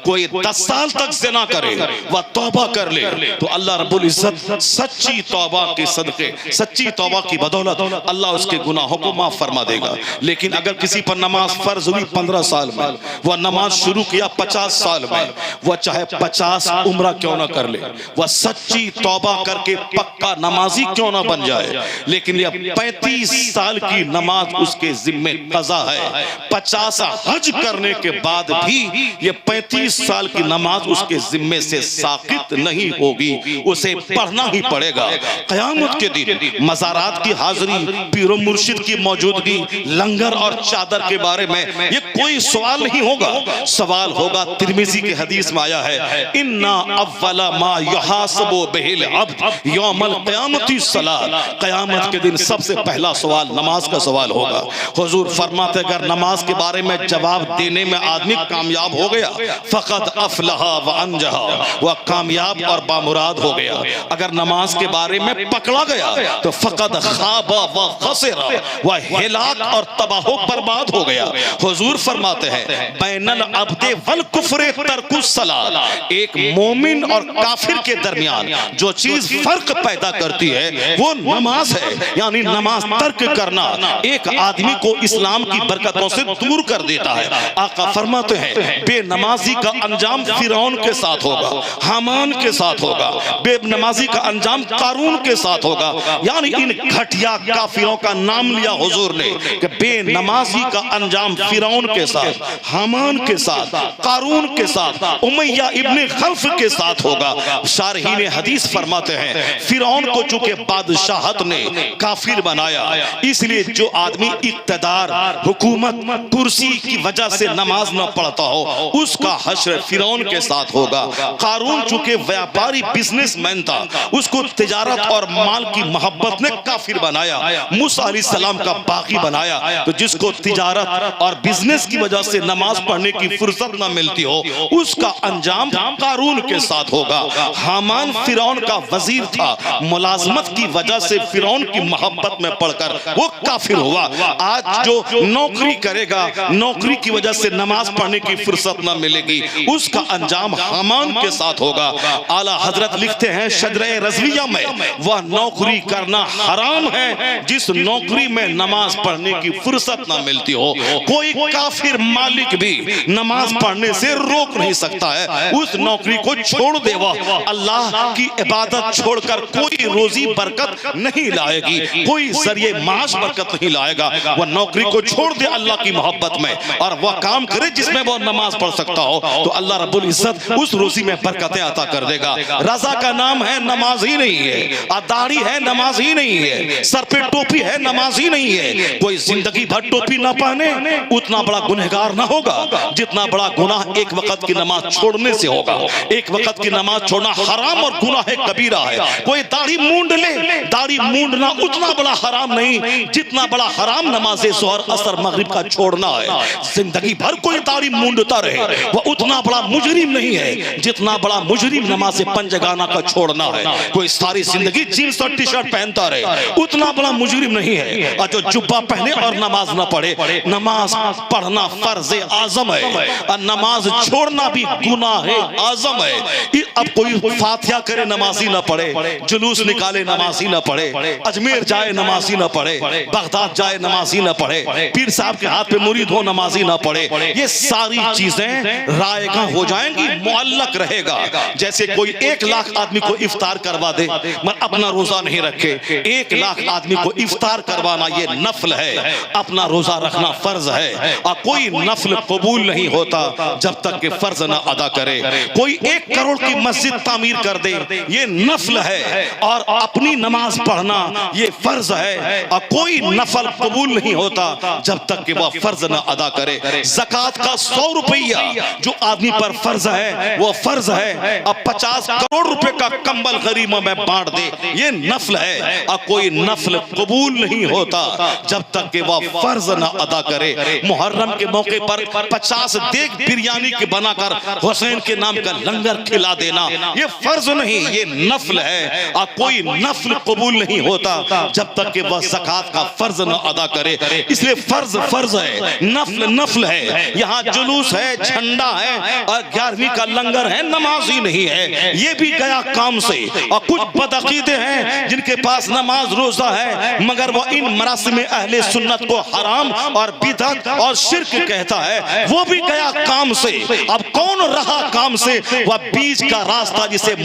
कोई 10 साल तक ज़िना करे वह तौबा कर ले तो अल्लाह रब्बुल इज्जत सच्ची तौबा के सदके, सच्ची तौबा की बदौलत अल्लाह उसके गुनाहों को माफ फरमा देगा। लेकिन अगर किसी पर नमाज फर्ज हुई 15 साल में, वह नमाज शुरू किया 50 साल में, वह चाहे 50 उम्र क्यों ना कर ले, वह सच्ची तौबा करके पक्का नमाजी क्यों ना बन जाए, लेकिन यह 35 साल की नमाज उसके जिम्मे कज़ा है। 50 हज करने के बाद भी यह 35 साल की नमाज उसके जिम्मे से साकित नहीं होगी, उसे पढ़ना ही पड़ेगा। क़यामत के दिन मज़ारात की हाज़िरी, पीरो मुर्शिद की मौजूदगी, लंगर और चादर के बारे में यह कोई सवाल नहीं होगा। सवाल होगा, तिर्मिज़ी के हदीस में आया है, इन्ना अव्वला मा युहासबु बिहिल अब्द यौमल क़यामति सलात, क़यामत के दिन सबसे पहला सवाल नमाज का सवाल होगा। हुजूर फरमाते अगर नमाज के बारे में जवाब देने में आदमी कामयाब हो गया, फ़क़द अफ़लहा व अंजहा, वह कामयाब और बामुराद हो गया। अगर नमाज के बारे में पकड़ा गया तो फ़क़द ख़ाबा व ख़सिरा, वह हिलाक और तबाह बर्बाद हो गया। हुजूर फरमाते हैं बैनल अब्दे वल कुफ्रे तर्कुस सलात, एक मोमिन और काफिर के दरमियान जो चीज फर्क पैदा करती है वो नमाज है, यानी नमाज तर्क करना एक आदमी को इस्लाम की बरकतों से दूर कर देता है। आका फरमाते हैं बेनमाजी का अंजाम फिरौन के साथ होगा, हामान के साथ होगा, बेनमाजी का अंजाम कारून के साथ होगा। यानी इन घटिया काफिरों का नाम लिया हुजूर ने कि बेनमाजी का अंजाम फिरौन के साथ, हामान के साथ, कारून के साथ, उमैया इब्ने खल्फ के साथ होगा। शारहीन हदीस फरमाते हैं फिरौन को चूंकि बादशाहत ने काफिर बनाया, इसलिए जो आदमी इक्तदार, हुकूमत, कुर्सी की वजह से नमाज न पढ़ता हो उसका हश्र फिरौन के साथ होगा। कारून चूंकि व्यापारी बिजनेसमैन था, उसको तिजारत और माल की मोहब्बत ने काफिर बनाया, मूसा अलैहिस्सलाम का बागी बनाया। तो जिसको तिजारत और बिजनेस की वजह से नमाज पढ़ने की फुर्सत न मिलती हो उसका अंजाम कारून के साथ होगा। हामान फिरौन का वजीर था, मुलाजमत की वजह से फिरौन की मोहब्बत में पढ़कर वो काफिर हुआ। आज जो नौकरी करेगा, नौकरी की वजह से नमाज पढ़ने की फुर्सत न मिलेगी, उसका अंजाम हामान के साथ होगा। आला हजरत लिखते हैं शजरे रज़विया में, वह नौकरी करना हराम है जिस नौकरी में नमाज पढ़ने की फुर्सत न मिलती हो। कोई काफिर मालिक भी नमाज पढ़ने से रोक नहीं सकता है, उस नौकरी को छोड़ दे। वह अल्लाह की इबादत छोड़कर कोई रोजी बरकत नहीं लाएगी, कोई जरिए माश बरकत नहीं लाएगा। वह नौकरी को छोड़ दे अल्लाह की मोहब्बत में और वह काम करे जिसमें वह नमाज पढ़ सकता हो, तो अल्लाह रब्बुल इज्जत उस रोजी में बरकतें अता कर देगा। रजा का नाम है, नमाज ही नहीं है। दाढ़ी है, नमाज ही नहीं है। सर पे टोपी है, नमाज ही नहीं है। कोई जिंदगी भर टोपी ना पहने उतना बड़ा गुनहगार ना होगा जितना बड़ा गुनाह एक वक्त की नमाज छोड़ने से होगा। एक वक्त की नमाज छोड़ना हराम और गुनाह कबीरा है। कोई दाढ़ी मूंड ले, दाढ़ी मूंडना उतना बड़ा हराम नहीं जितना बड़ा हराम नमाज़े ज़ोहर असर मगरिब का छोड़ना है। जिंदगी भर कोई दाढ़ी मूंडता रहे वह उतना बड़ा मुजरिम नहीं है जितना बड़ा मुजरिम नमाज़े पंजगाना का छोड़ना है। कोई सारी जिंदगी जीन्स और टी शर्ट पहनता रहे उतना बड़ा मुजरिम नहीं है। और जो जुब्बा पहने और नमाज ना पढ़े, नमाज पढ़ना फर्ज आजम है और नमाज छोड़ना भी गुनाह आजम है। अब कोई फातिहा करे नमाजी ना पढ़े, जुलूस निकाले नमाजी ना पढ़े, अजमेर जाए नमाजी ना पढ़े, बगदाद जाए नमाजी ना पढ़े, पीर साहब के हाथ पे मुरीद हो नमाजी ना पढ़े, ये सारी चीजें रायगा हो जाएंगी, मुअल्लक रहेगा। जैसे कोई 1 लाख आदमी को इफ्तार करवा दे मगर अपना रोजा नहीं रखे, 1 लाख आदमी को इफ्तार करवाना ये नफल है, अपना रोजा रखना फर्ज है। और कोई नफल कबूल नहीं होता जब तक कि फर्ज ना अदा करे। कोई 1 करोड़ की मस्जिद तामीर कर दे ये नफल है और अपनी नमाज पढ़ना ये फर्ज है। और कोई नफल कबूल नहीं होता जब तक कि वह फर्ज ना अदा करे। ज़कात का 100 रुपया जो आदमी पर फर्ज है वो फर्ज है। अब 50 करोड़ रुपए का कंबल गरीबों में बांट दे ये नफल है। और कोई नफल कबूल नहीं होता जब तक कि वह फर्ज ना अदा करे। मुहर्रम के मौके पर 50 देग बिरयानी के बनाकर हुसैन के नाम का लंगर खिला देना ये फर्ज नहीं, ये नफल है। और कोई नफल कबूल नहीं होता जब तक कि वह ज़कात का फर्ज न अदा करे। इसलिए फर्ज फर्ज है, नफल नफल है। यहाँ जुलूस है, झंडा है और 11वीं का लंगर है, नमाज ही नहीं है, ये भी गया काम से। और कुछ बदअकीदे हैं जिनके पास नमाज रोजा है मगर वह इन मरासिम अहले सुन्नत को हराम और बिदअत और शिर्क कहता है, वो भी गया काम से। अब कौन रहा काम से? वह बीच का रास्ता जिसे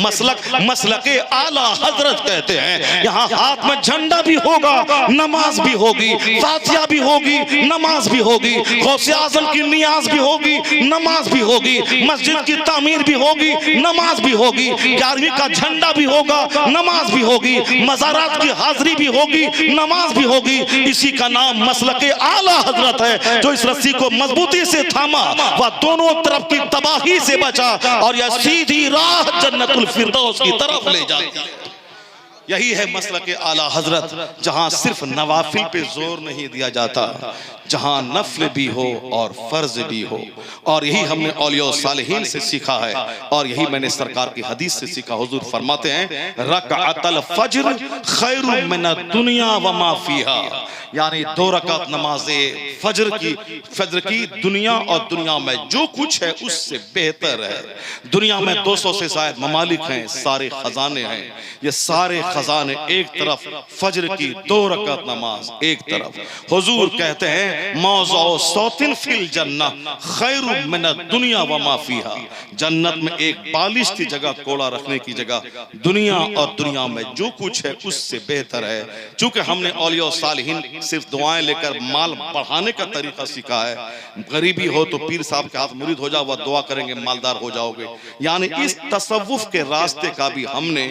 मसलके आला हजरत कहते हैं। यहाँ हाथ में झंडा भी होगा, नमाज भी होगी, फातिहा भी होगी, नमाज भी होगी, गौसे आजम की नियाज भी होगी, नमाज भी होगी, मस्जिद की तामीर भी होगी, नमाज भी होगी, 11वीं का झंडा भी होगा, नमाज भी होगी, मज़ारात की हाजिरी भी होगी, नमाज भी होगी। इसी का नाम मसलके आला हजरत है। जो इस रस्सी को मजबूती से थामा वह दोनों तरफ की तबाही से बचा और यह सीधी राह जन्नतुल फिरदौस की तरफ ले जाती है। यही है मसलके आला हजरत, जहां सिर्फ नवाफिल पे जोर नहीं दिया जाता, जहां नफ्ल भी हो और फर्ज भी हो। और यही हमने औलिया सालिहीन से सीखा है और यही मैंने सरकार की हदीस से सीखा। हुजूर फरमाते हैं रकअतल फज्र खैरुम मिन दुनिया व मा फीहा, यानी 2 रकात नमाज़े फज्र की दुनिया और दुनिया में जो कुछ है उससे बेहतर है। दुनिया में 200 से शायद ममालिक हैं, सारे खजाने हैं, ये सारे खजाने एक तरफ, फज्र की 2 रकात नमाज एक तरफ। हुजूर कहते हैं मौज़ो सौतिन फिल जन्नह खैरुम मिन दुनिया व मा फीहा, जन्नत में एक बालिश की जगह, कोड़ा रखने की जगह दुनिया और दुनिया में जो कुछ है उससे बेहतर है। चूंकि हमने औलिया और सालिहीन सिर्फ दुआएं लेकर माल बढ़ाने का तरीका सीखा है। गरीबी हो तो पीर साहब के हाथ मुरीद हो जाओ, वह दुआ करेंगे मालदार हो जाओगे, यानी इस तसव्वुफ के रास्ते का भी हमने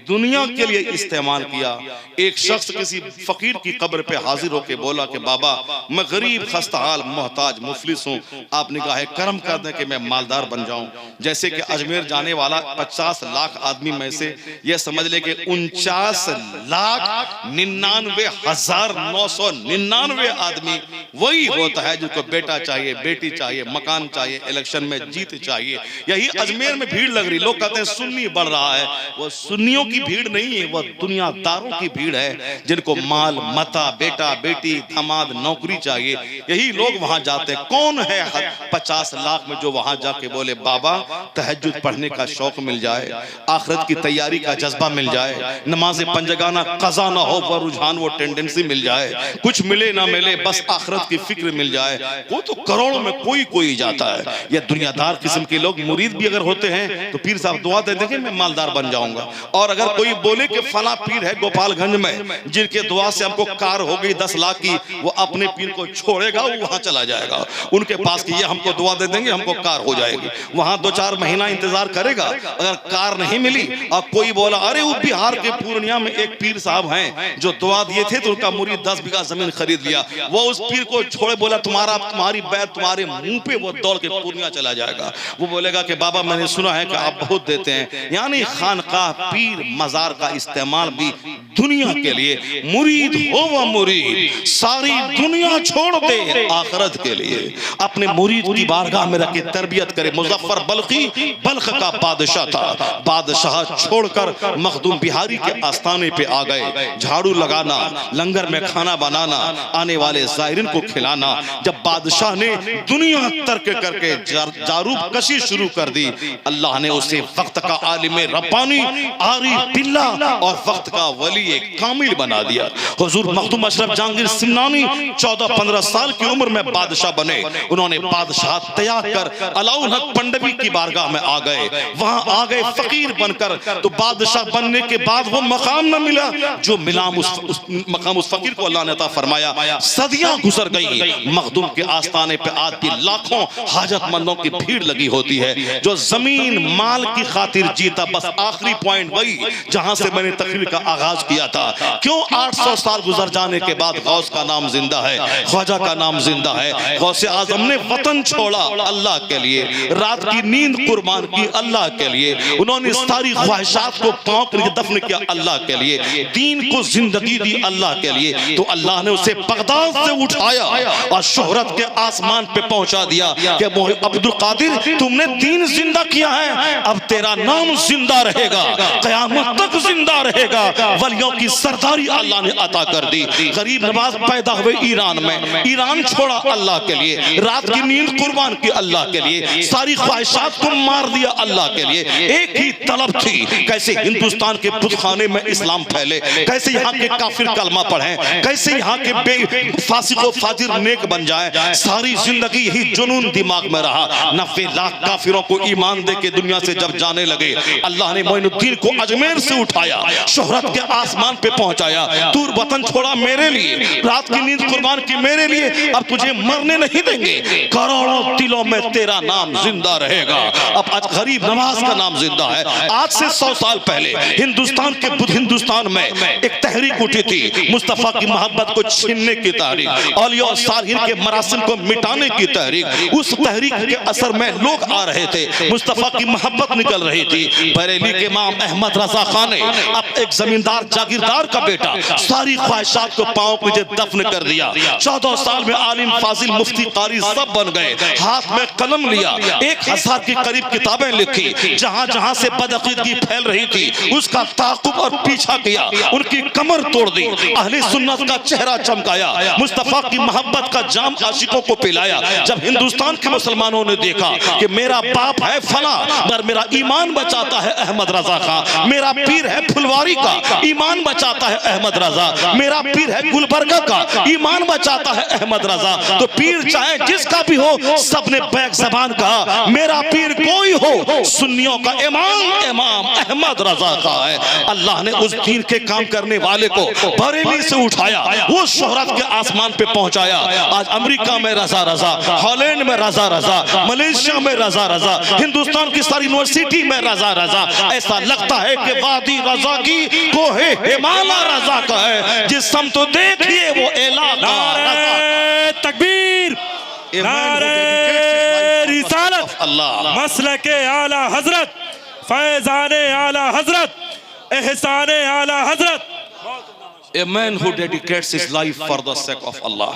दुनिया के लिए इस्तेमाल किया। एक शख्स किसी फकीर की कब्र पे हाजिर होकर बोला कि बाबा मैं गरीब खस्ताहाल मोहताज मुफलिस हूँ, आप निगाहे करम कर दें कि मैं मालदार बन जाऊं। जैसे कि अजमेर जाने वाला 50 लाख आदमी में से यह समझ ले कि 49,99,999 आदमी वही होता है जिसको बेटा चाहिए, बेटी चाहिए, मकान चाहिए, इलेक्शन में जीत चाहिए। यही अजमेर में भीड़ लग रही। लोग कहते हैं सुन्नी बढ़ रहा है, वो सुन्नियों की भीड़ नहीं है, वह दुनियादारों की भीड़ है जिनको माल मता, बेटा बेटी, दामाद, नौकरी चाहिए। यही लोग वहां जाते हैं। कौन है 50 लाख में जो वहां जाके बोले बाबा तहज्जुद पढ़ने का शौक मिल जाए, आखिरत की तैयारी का जज्बा मिल जाए, नमाज पंजगाना कज़ा ना हो वो रुझान, वो टेंडेंसी मिल जाए, कुछ मिले ना मिले बस आखिरत की फिक्र मिल जाए, वो तो करोड़ों में कोई जाता है। ये दुनियादार किस्म के लोग मुरीद भी अगर होते हैं तो पीर साहब दुआ दे देंगे मैं मालदार बन जाऊंगा। और अगर कोई बोले कि फला पीर है गोपालगंज में जिनके दुआ से हमको कार हो गई 10 लाख की, वो अपने पीर को छोड़ेगा, वो वहां चला जाएगा उनके पास कि ये हमको दुआ दे देंगे हमको कार हो जाएगी। वहां 2-4 महीना इंतजार करेगा, अगर कार नहीं मिली और कोई बोला अरे वो बिहार के पूर्णिया में एक पीर साहब हैं जो दुआ दिए थे तो उनका मुरीद 10 बीघा जमीन खरीद लिया, वो उस पीर को छोड़े बोला तुम्हारी बैत तुम्हारे मुंह पे, वो दौड़ के पूर्णिया चला जाएगा। वो बोलेगा कि बाबा मैंने सुना है कि आप बहुत देते हैं। यानी खानकाह, पीर, मजार का इस्तेमाल भी दुनिया के लिए। मुरीद हो वह मुरीद सारी दुनिया छोड़ दे आखिरत के लिए, अपने मुरीद की बारगाह में रखे तरबियत करे। मुजफ्फर बल्खी बल्ख का बादशाह था, बादशाह छोड़कर मखदूम बिहारी के आस्थाने पे आ गए। झाड़ू लगाना, लंगर में खाना बनाना, आने वाले ज़ायरीन को खिलाना। जब बादशाह ने दुनिया तर्क करके जारूब कशी शुरू कर दी, अल्लाह ने उसे वक्त का आलिम रब्बानी, आरिफ बिल्लाह और वक्त का वली कामिल बना दिया। हुजूर मखदूम अशरफ जहांगीर सिमनानी 14-15 साल की उम्र में बादशाह बने। उन्होंने बादशाह त्याग कर अलाउल हक पंडवी की बारगाह में आ गए। वहां आ गए फकीर बनकर, तो बादशाह बनने के बाद वो मकाम न मिला जो मिला उस मकाम उस फकीर को अल्लाह ने अता फरमाया। सदियां गुजर गई, मखदूम के आस्थाने पे आज भी लाखों हाजतमंदों की भीड़ लगी होती है। जो जमीन माल की खातिर जीता, बस आखिरी पॉइंट वही जहां से मैंने तकरीर का आगाज किया था। क्यों 800 साल गुजर जाने के बाद गौस का नाम जिंदा है, ख्वाजा का नाम जिंदा है। गौसे आजम ने वतन छोड़ा अल्लाह के लिए, रात की नींद कुर्बान की अल्लाह के लिए, उन्होंने सारी ख्वाहिशात को पांव करके दफन किया अल्लाह के लिए, दीन को जिंदगी दी अल्लाह के लिए। तो अल्लाह ने उसे बगदाद से उठाया और शोहरत के आसमान पे पहुंचा दिया कि अब्दुल कादिर तुमने दीन जिंदा किया है, अब तेरा नाम जिंदा रहेगा, क़यामत तक जिंदा रहेगा। वलियों की सरदारी अल्लाह ने अता कर दी। गरीब नवाज पैदा हुए ईरान में, ईरान छोड़ा अल्लाह के लिए, रात की नींद कुर्बान की अल्लाह के लिए, सारी ख्वाहिशात को मार दिया अल्लाह के लिए। एक ही तलब थी, कैसे हिंदुस्तान के बुतखाने में इस्लाम फैले, कैसे यहाँ के काफिर कलमा पढ़ें, कैसे यहाँ के फासिक व फाजिर नेक बन जाए। सारी जिंदगी यही जुनून दिमाग में रहा। 90 लाख काफिरों को ईमान दे के दुनिया से जब जाने लगे, अल्लाह ने मोइनुद्दीन को अजमेर से उठाया, शोहरत के आसमान पे पहुंचाया। तू वतन छोड़ा मेरे लिए, रात की नींद कुर्बान की मेरे लिए, अब तुझे मरने नहीं देंगे, करोड़ों दिलों में तेरा नाम जिंदा रहेगा। अब आज गरीब नवाज का नाम जिंदा है। आज से 100 साल पहले हिंदुस्तान में एक तहरीक उठी थी, मुस्तफा की मोहब्बत को छीनने की तहरीक, औलिया और सालिहीन के मरासिम को मिटाने की तहरीक। उस तहरीक के असर में लोग आ रहे थे, मुस्तफा की मोहब्बत निकल रही थी। बरेली के इमाम अहमद रजा खान ने अब एक जमींदार जागीरदार का बेटा सारी ख्वाहिशात को पांव पे दफन कर दिया। 14 साल में आलिम फाजिल मुफ्ती कारी सब बन गए। हाथ में कलम लिया, 1000 के करीब किताबें लिखी। जहां जहां से बदअकीदगी फैल रही थी उसका ताक़ुब और पीछा किया, उनकी कमर तोड़ दी, अहले सुन्नत का चेहरा चमकाया, मुस्तफा की मोहब्बत का जाम आशिकों को पिलाया। जब हिंदुस्तान के मुसलमानों ने देखा कि मेरा बाप है फला मगर मेरा ईमान बचाता है अहमद रजा का, मेरा पीर है फुलवारी का, ईमान बचाता है अहमद रजा, मेरा पीर है गुलबर्गा का, ईमान बचाता है अहमद रजा, तो पीर चाहे जिसका भी हो सबने बैक जबान कहा मेरा पीर कोई हो सुन्नियों का इमाम इमाम अहमद रजा का है। अल्लाह ने उस दीन के काम करने वाले को बरेली से उठाया, वो शोहरत के आसमान पे पहुंचाया। आज अमेरिका में रजा रजा, हॉलैंड में रजा रजा, मलेशिया में रजा रजा, हिंदुस्तान की सारी यूनिवर्सिटी में रजा रजा। ऐसा लगता है कि वादी रजा की कोहे हिमालय रजा का है, जिस सम तो देखिए वो इलाका। तकबीर, नारे रिसालत, अल्लाह मसलके आला हजरत, फैजाने आला हजरत, एहसाने आला हजरत। A man who dedicates his life for the sake of Allah,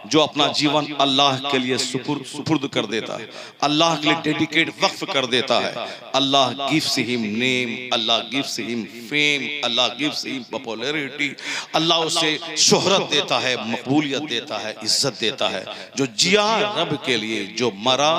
जो अपना जीवन अल्लाह के लिए सुपुर्द कर देता है, अल्लाह के लिए डेडिकेट वक्फ कर देता है, अल्लाह गिव्स हिम नेम, अल्लाह गिव्स हिम फेम, अल्लाह गिव्स हिम पॉपुलैरिटी, अल्लाह उसे शोहरत देता है, मकबूलियत देता है, इज्जत देता है। जो जिया रब के लिए, जो मरा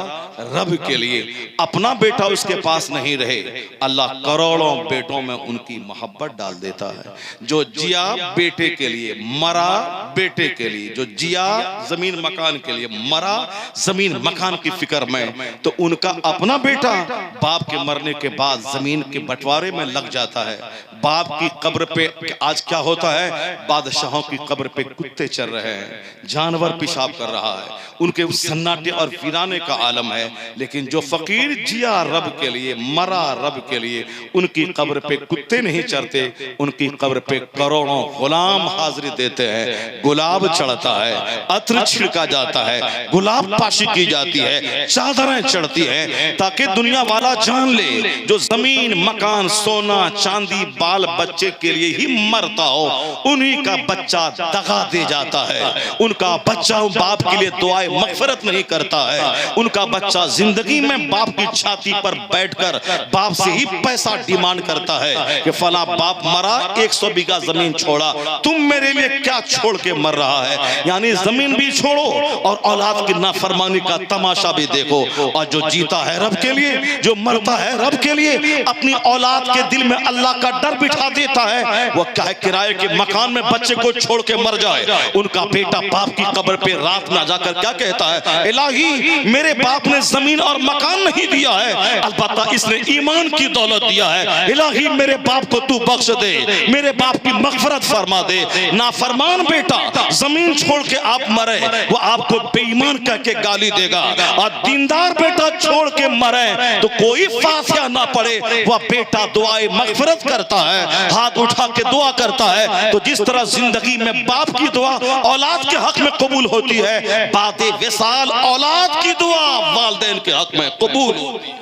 रब के लिए, अपना बेटा उसके पास नहीं रहे, अल्लाह करोड़ों बेटों में उनकी मोहब्बत डाल देता है। जो जिया बेटे के लिए, मरा बेटे के लिए, जो जिया जमीन मकान के लिए, मरा जमीन मकान की फिक्र में, तो उनका अपना बेटा बाप के मरने के बाद जमीन के बंटवारे में लग जाता है। बाप की कब्र पे आज क्या होता है, बादशाहों की कब्र पे कुत्ते चल रहे हैं, जानवर पेशाब कर रहा है, उनके सन्नाटे और वीराने का आलम है। लेकिन जो फकीर जिया रब के लिए, मरा रब के लिए, उनकी कब्र पे कुत्ते नहीं चढ़ते, उनकी कब्र पे करोड़ों गुलाम हाजिरी देते हैं। गुलाब चढ़ता है, अत्र छिड़का जाता है, गुलाब पाशी की जाती है, चादरें चढ़ती हैं, ताकि दुनिया वाला जान ले जो जमीन मकान सोना चांदी बाल बच्चे के लिए ही मरता हो, उन्हीं का बच्चा दगा दे जाता है। उनका बच्चा बाप के लिए दुआए मगफिरत नहीं करता है। उनका बच्चा जिंदगी में बाप की छाती पर बैठकर बाप से ही पैसा डिमांड करता है कि फला बाप मरा, 100 बीघा जमीन छोड़ा, तुम मेरे लिए क्या छोड़ के मर रहा है। यानी जमीन भी छोड़ो और औलाद की नाफरमानी का तमाशा भी देखो। और जो जीता है रब के लिए, जो मरता है रब के लिए, अपनी औलाद के दिल में अल्लाह का डर बिठा देता है। वो क्या किराए के मकान में बच्चे को छोड़ के मर जाए, उनका बेटा बाप की कब्र पे रात में जाकर क्या कहता है, इलाही मेरे बाप ने जमीन और मकान नहीं दिया है, अलबत्ता इसने ईमान की दौलत दिया है। इलाही मेरे बाप को तू बख्श दे, मेरे बाप की मगफरत फरमा दे। नाफरमान बेटा जमीन छोड़ के आप मरे, वो आपको बेईमान कह के गाली देगा, और दीनदार बेटा छोड़ के मरे तो कोई फासिया ना पड़े, वह बेटा दुआए मगफरत करता है, हाथ उठा के दुआ करता है। तो जिस तरह जिंदगी में बाप की दुआ औलाद के हक में कबूल होती है, बादे विसाल औलाद की दुआ वालिदैन के हक में कबूल होती है।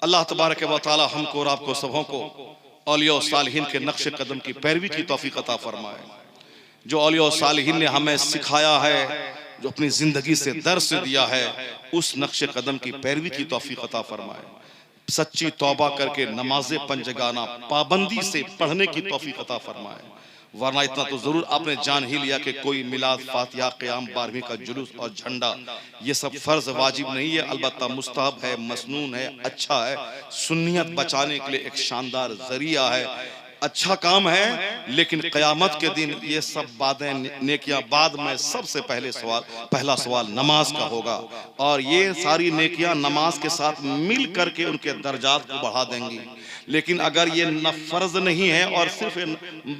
अल्लाह तबारक व तआला हमको और आपको सबों को औलिया और सालिहीन के नक्शे कदम की पैरवी की तौफीक अता फरमाए। जो औलिया और सालिहीन ने हमें सिखाया है, जो अपनी जिंदगी से दर्स दिया है, उस नक्शे कदम की पैरवी की तौफीक अता फरमाए। सच्ची तौबा करके नमाज़े पंजगाना पाबंदी से पढ़ने की तौफीक अता फरमाए। वरना इतना तो जरूर आपने जान ही लिया कि कोई मिलाद फातिहा क़याम 12वीं का जुलूस और झंडा ये सब फर्ज वाजिब नहीं है, अलबत्ता मुस्तहब है, मसनून है, अच्छा है, सुन्नियत बचाने के लिए एक शानदार जरिया है, अच्छा काम है। लेकिन क़यामत के दिन ये सब बातें नेकियां बाद में सबसे पहला सवाल नमाज का होगा, और ये सारी नेकियां नमाज के साथ मिल करके उनके दर्जात को बढ़ा देंगी। लेकिन अगर ये न फर्ज नहीं है और सिर्फ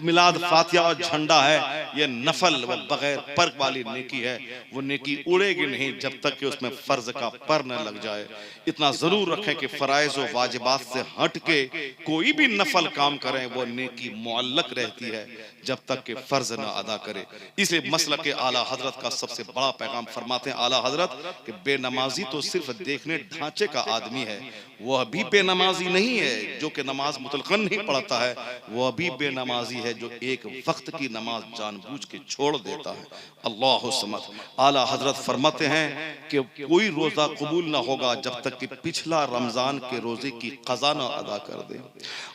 मिलाद फातिहा और झंडा है, ये नफल व बगैर पर्क वाली नेकी है, वो नेकी उड़ेगी नहीं जब तक कि उसमें फर्ज का पर न लग जाए। इतना जरूर रखें कि फराइज व वाजिबात से हट के कोई भी नफल काम करें वो नेकी मुअल्लक रहती है। जब तक कि फर्ज ना अदा करे। इसलिए मसलक के आला हजरत का सबसे बड़ा पैगाम फरमाते हैं आला हजरत कि बेनमाजी तो सिर्फ देखने ढांचे का आदमी है, वह भी बेनमाजी नहीं है। जो कि नमाज मुतलकन नहीं पढ़ता है वह भी बेनमाजी है, जो एक वक्त की नमाज जानबूझ के छोड़ देता है। अल्लाह समद। आला हजरत फरमाते हैं कि कोई रोजा कबूल ना होगा जब तक कि पिछला रमजान के रोजे की कज़ा ना अदा कर दे।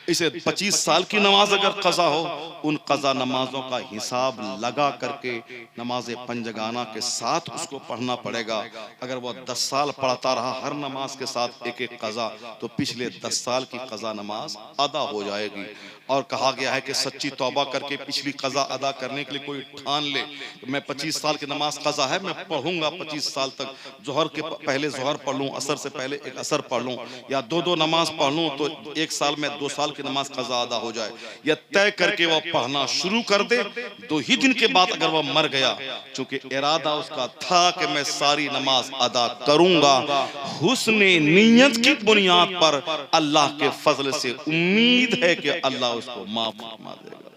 इसे 25 साल की नमाज अगर कज़ा हो, उन कज़ा नमाजों का हिसाब लगा करके नमाज पंजगाना के साथ उसको पढ़ना पड़ेगा। अगर वह 10 साल पढ़ता रहा हर नमाज के साथ एक एक कज़ा, तो पिछले 10 साल की कज़ा नमाज अदा हो जाएगी। और कहा गया है कि सच्ची तौबा करके पिछली कज़ा अदा करने के लिए कोई ठान ले, मैं 25 साल की नमाज कज़ा है, मैं पढ़ूंगा 25 साल तक, जोहर के पहले जोहर पढ़ लूँ, असर से पहले एक असर पढ़ लूँ, या दो दो नमाज पढ़ लूँ, तो 1 साल में 2 साल की नमाज कज़ा अदा हो जाए। या तय करके वह पढ़ना शुरू कर दे, 2 ही दिन के बाद अगर वह मर गया, चूंकि इरादा उसका था कि मैं सारी नमाज अदा करूंगा, हुस्ने नियत की बुनियाद पर अल्लाह के फजल से उम्मीद है कि अल्लाह उसको माफ फरमा देगा।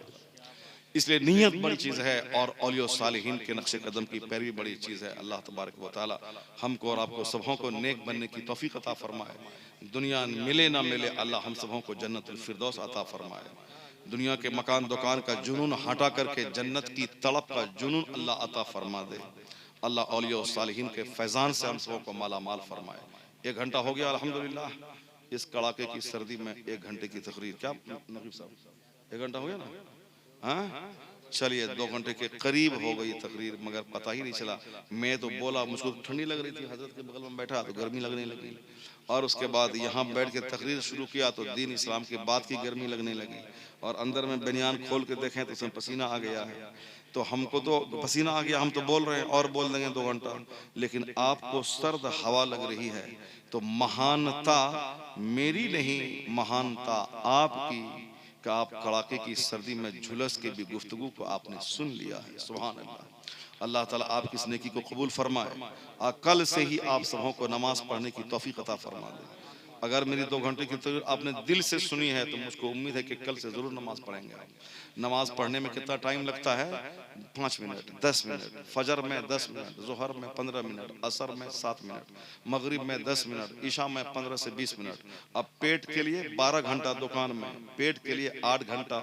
इसलिए नियत बड़ी चीज है और औलिया सालिहीन के नक्शे कदम की पैरवी बड़ी चीज है। अल्लाह तबारक व तआला हमको और आपको सबों को नेक बनने की तौफीक अता फरमाए। दुनिया मिले ना मिले, अल्लाह हम सबों को जन्नतुल फिरदौस अता फरमाए। दुनिया के मकान दुकान का जुनून हटा करके जन्नत की तड़प का जुनून अल्लाह अता फरमा दे। अल्लाह औलिया सालिहीन के फैजान से हम सबों को माला माल फरमाए। 1 घंटा हो गया अल्हम्दुलिल्लाह। इस कड़ाके की सर्दी में 1 घंटे की तकरीर, क्या नकीब साहब 1 घंटा हो गया ना? हाँ चलिए 2 घंटे के करीब हो गई तकरीर, मगर पता ही नहीं चला। मैं तो बोला, मुझको ठंडी लग रही थी, हजरत के बगल में बैठा तो गर्मी लगने लगी, और उसके बाद यहाँ बैठ के तकरीर शुरू किया तो दीन इस्लाम के बाद की गर्मी लगने लगी, और अंदर में बनियान खोल के देखें तो उसमें पसीना आ गया है। तो हमको तो पसीना आ गया, हम तो बोल रहे हैं और बोल देंगे 2 घंटा, लेकिन आपको सर्द हवा लग रही है। तो महानता मेरी नहीं, महानता आपकी, का आप कड़ाके की सर्दी में झुलस के भी गुफ्तगू को आपने सुन लिया है। सुभान अल्लाह। अल्लाह ताला आपकी इस नेकी को कबूल फरमाए। कल से ही आप सबों को नमाज पढ़ने की तौफीक अता फरमा दे। अगर मेरी 2 घंटे की तकरीर आपने दिल से सुनी है तो मुझको उम्मीद है कि कल से जरूर नमाज पढ़ेंगे। नमाज पढ़ने में कितना टाइम लगता है? 5 मिनट, 10 मिनट, फजर में 10 मिनट, जोहर में 15 मिनट, असर में 7 मिनट, मगरिब में 10 मिनट, ईशा में 15 से 20 मिनट। अब पेट के लिए 12 घंटा दुकान में, पेट के लिए 8 घंटा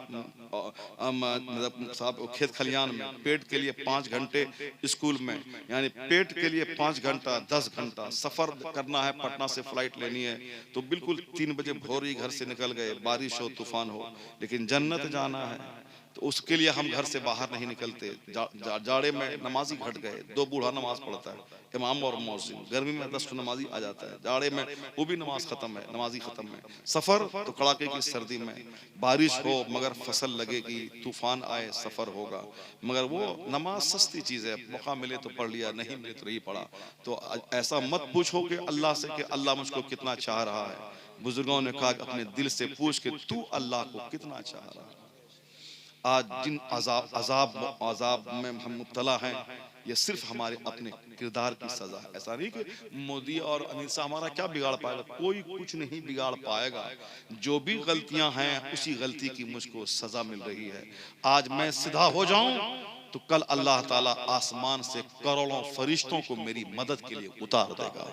साहब खेत खलियान में, पेट के लिए 5 घंटे स्कूल में, यानी पेट के लिए 5 घंटा 10 घंटा सफर करना है। पटना से फ्लाइट लेनी है तो बिल्कुल 3 बजे भोर ही घर से निकल गए, बारिश हो तूफान हो, लेकिन जन्नत जाना है तो उसके लिए हम घर से बाहर नहीं निकलते। जाड़े में नमाजी घट गए, 2 बूढ़ा नमाज पढ़ता है, इमाम और मौज़िन। गर्मी में 10 नमाजी आ जाता है, जाड़े में वो भी नमाज खत्म है, नमाजी खत्म है। सफर तो कड़ाके की सर्दी में, बारिश हो मगर फसल लगेगी, तूफान आए सफर होगा, मगर वो नमाज सस्ती चीज है, मौका मिले तो पढ़ लिया, नहीं मिले तो नहीं पढ़ा। तो ऐसा मत पूछो कि अल्लाह से कि अल्लाह मुझको कितना चाह रहा है। बुजुर्गों ने कहा अपने दिल से पूछ के तू अल्लाह को कितना चाह रहा है। आज जिन अजाब में हम मुब्तला हैं, ये सिर्फ हमारे अपने किरदार की सजा है। ऐसा नहीं कि मोदी और अमित शाह हमारा क्या बिगाड़ पाएगा, कोई कुछ नहीं बिगाड़ पाएगा। जो भी गलतियां हैं उसी गलती की मुझको सजा मिल रही है। आज मैं सीधा हो जाऊं तो कल अल्लाह ताला आसमान से करोड़ों फरिश्तों को मेरी मदद के लिए उतार देगा।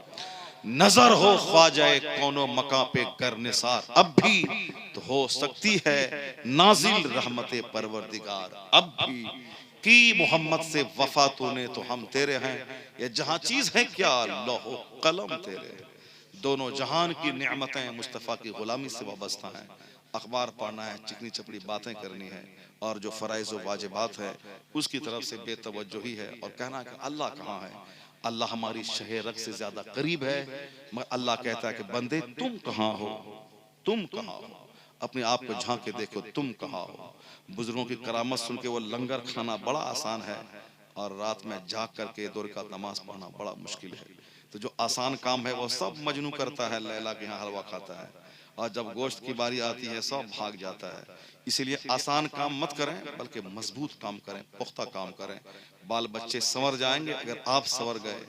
नजर हो ख्वाजाए कौनो मका पे करनिसार, अब भी तो हो सकती है नाजिल रहमते परवरदिगार। अब भी की मोहम्मद से वफा तूने तो हम तेरे हैं, ये जहां चीज है क्या लौहो कलम तेरे। दोनों जहान की नेमतें मुस्तफ़ा की गुलामी से वाबस्ता हैं। अखबार पढ़ना है, चिकनी चपड़ी बातें करनी है, और जो फराइज व वाजिबात है उसकी तरफ से बेतवज्जोही है, और कहना कि अल्लाह कहाँ है। अल्लाह हमारी शहे रग से ज्यादा करीब है, मगर अल्लाह कहता है कि बंदे तुम कहाँ हो, तुम कहाँ हो, अपने आप को झांक के देखो तुम कहाँ हो। बुजुर्गों की करामत सुन के वो लंगर खाना बड़ा आसान है, और रात में जाग करके 2 रकात नमाज पढ़ना बड़ा मुश्किल है। तो जो आसान काम है वो सब मजनू करता है, लैला के यहाँ हलवा खाता है, और जब गोश्त की बारी आती है सब भाग जाता है। इसलिए आसान काम मत करें, बल्कि मजबूत काम करें, पुख्ता काम करें। बाल बच्चे संवर जाएंगे अगर आप संवर गए,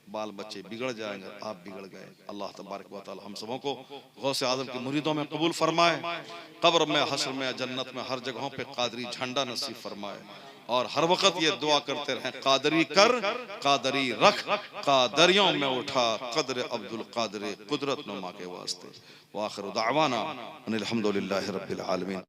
बाल बच्चे बिगड़ जाएंगे, आप बिगड़ गए। अल्लाह तबारक व तआला हम सबों को गौसे आज़म के मुरीदों में कबूल फरमाए, कब्र में, हश्र में, जन्नत में, हर जगहों पे कादरी झंडा नसीब फरमाए। और हर वक्त ये दुआ करते रहें, कादरी कर, कादरी रख, कादरियों में उठा, कदर अब्दुल कादर कुदरत नुमा के वास्ते। व आखिर दावाना अनिल हम्दुलिल्लाहि रब्बिल आलमीन।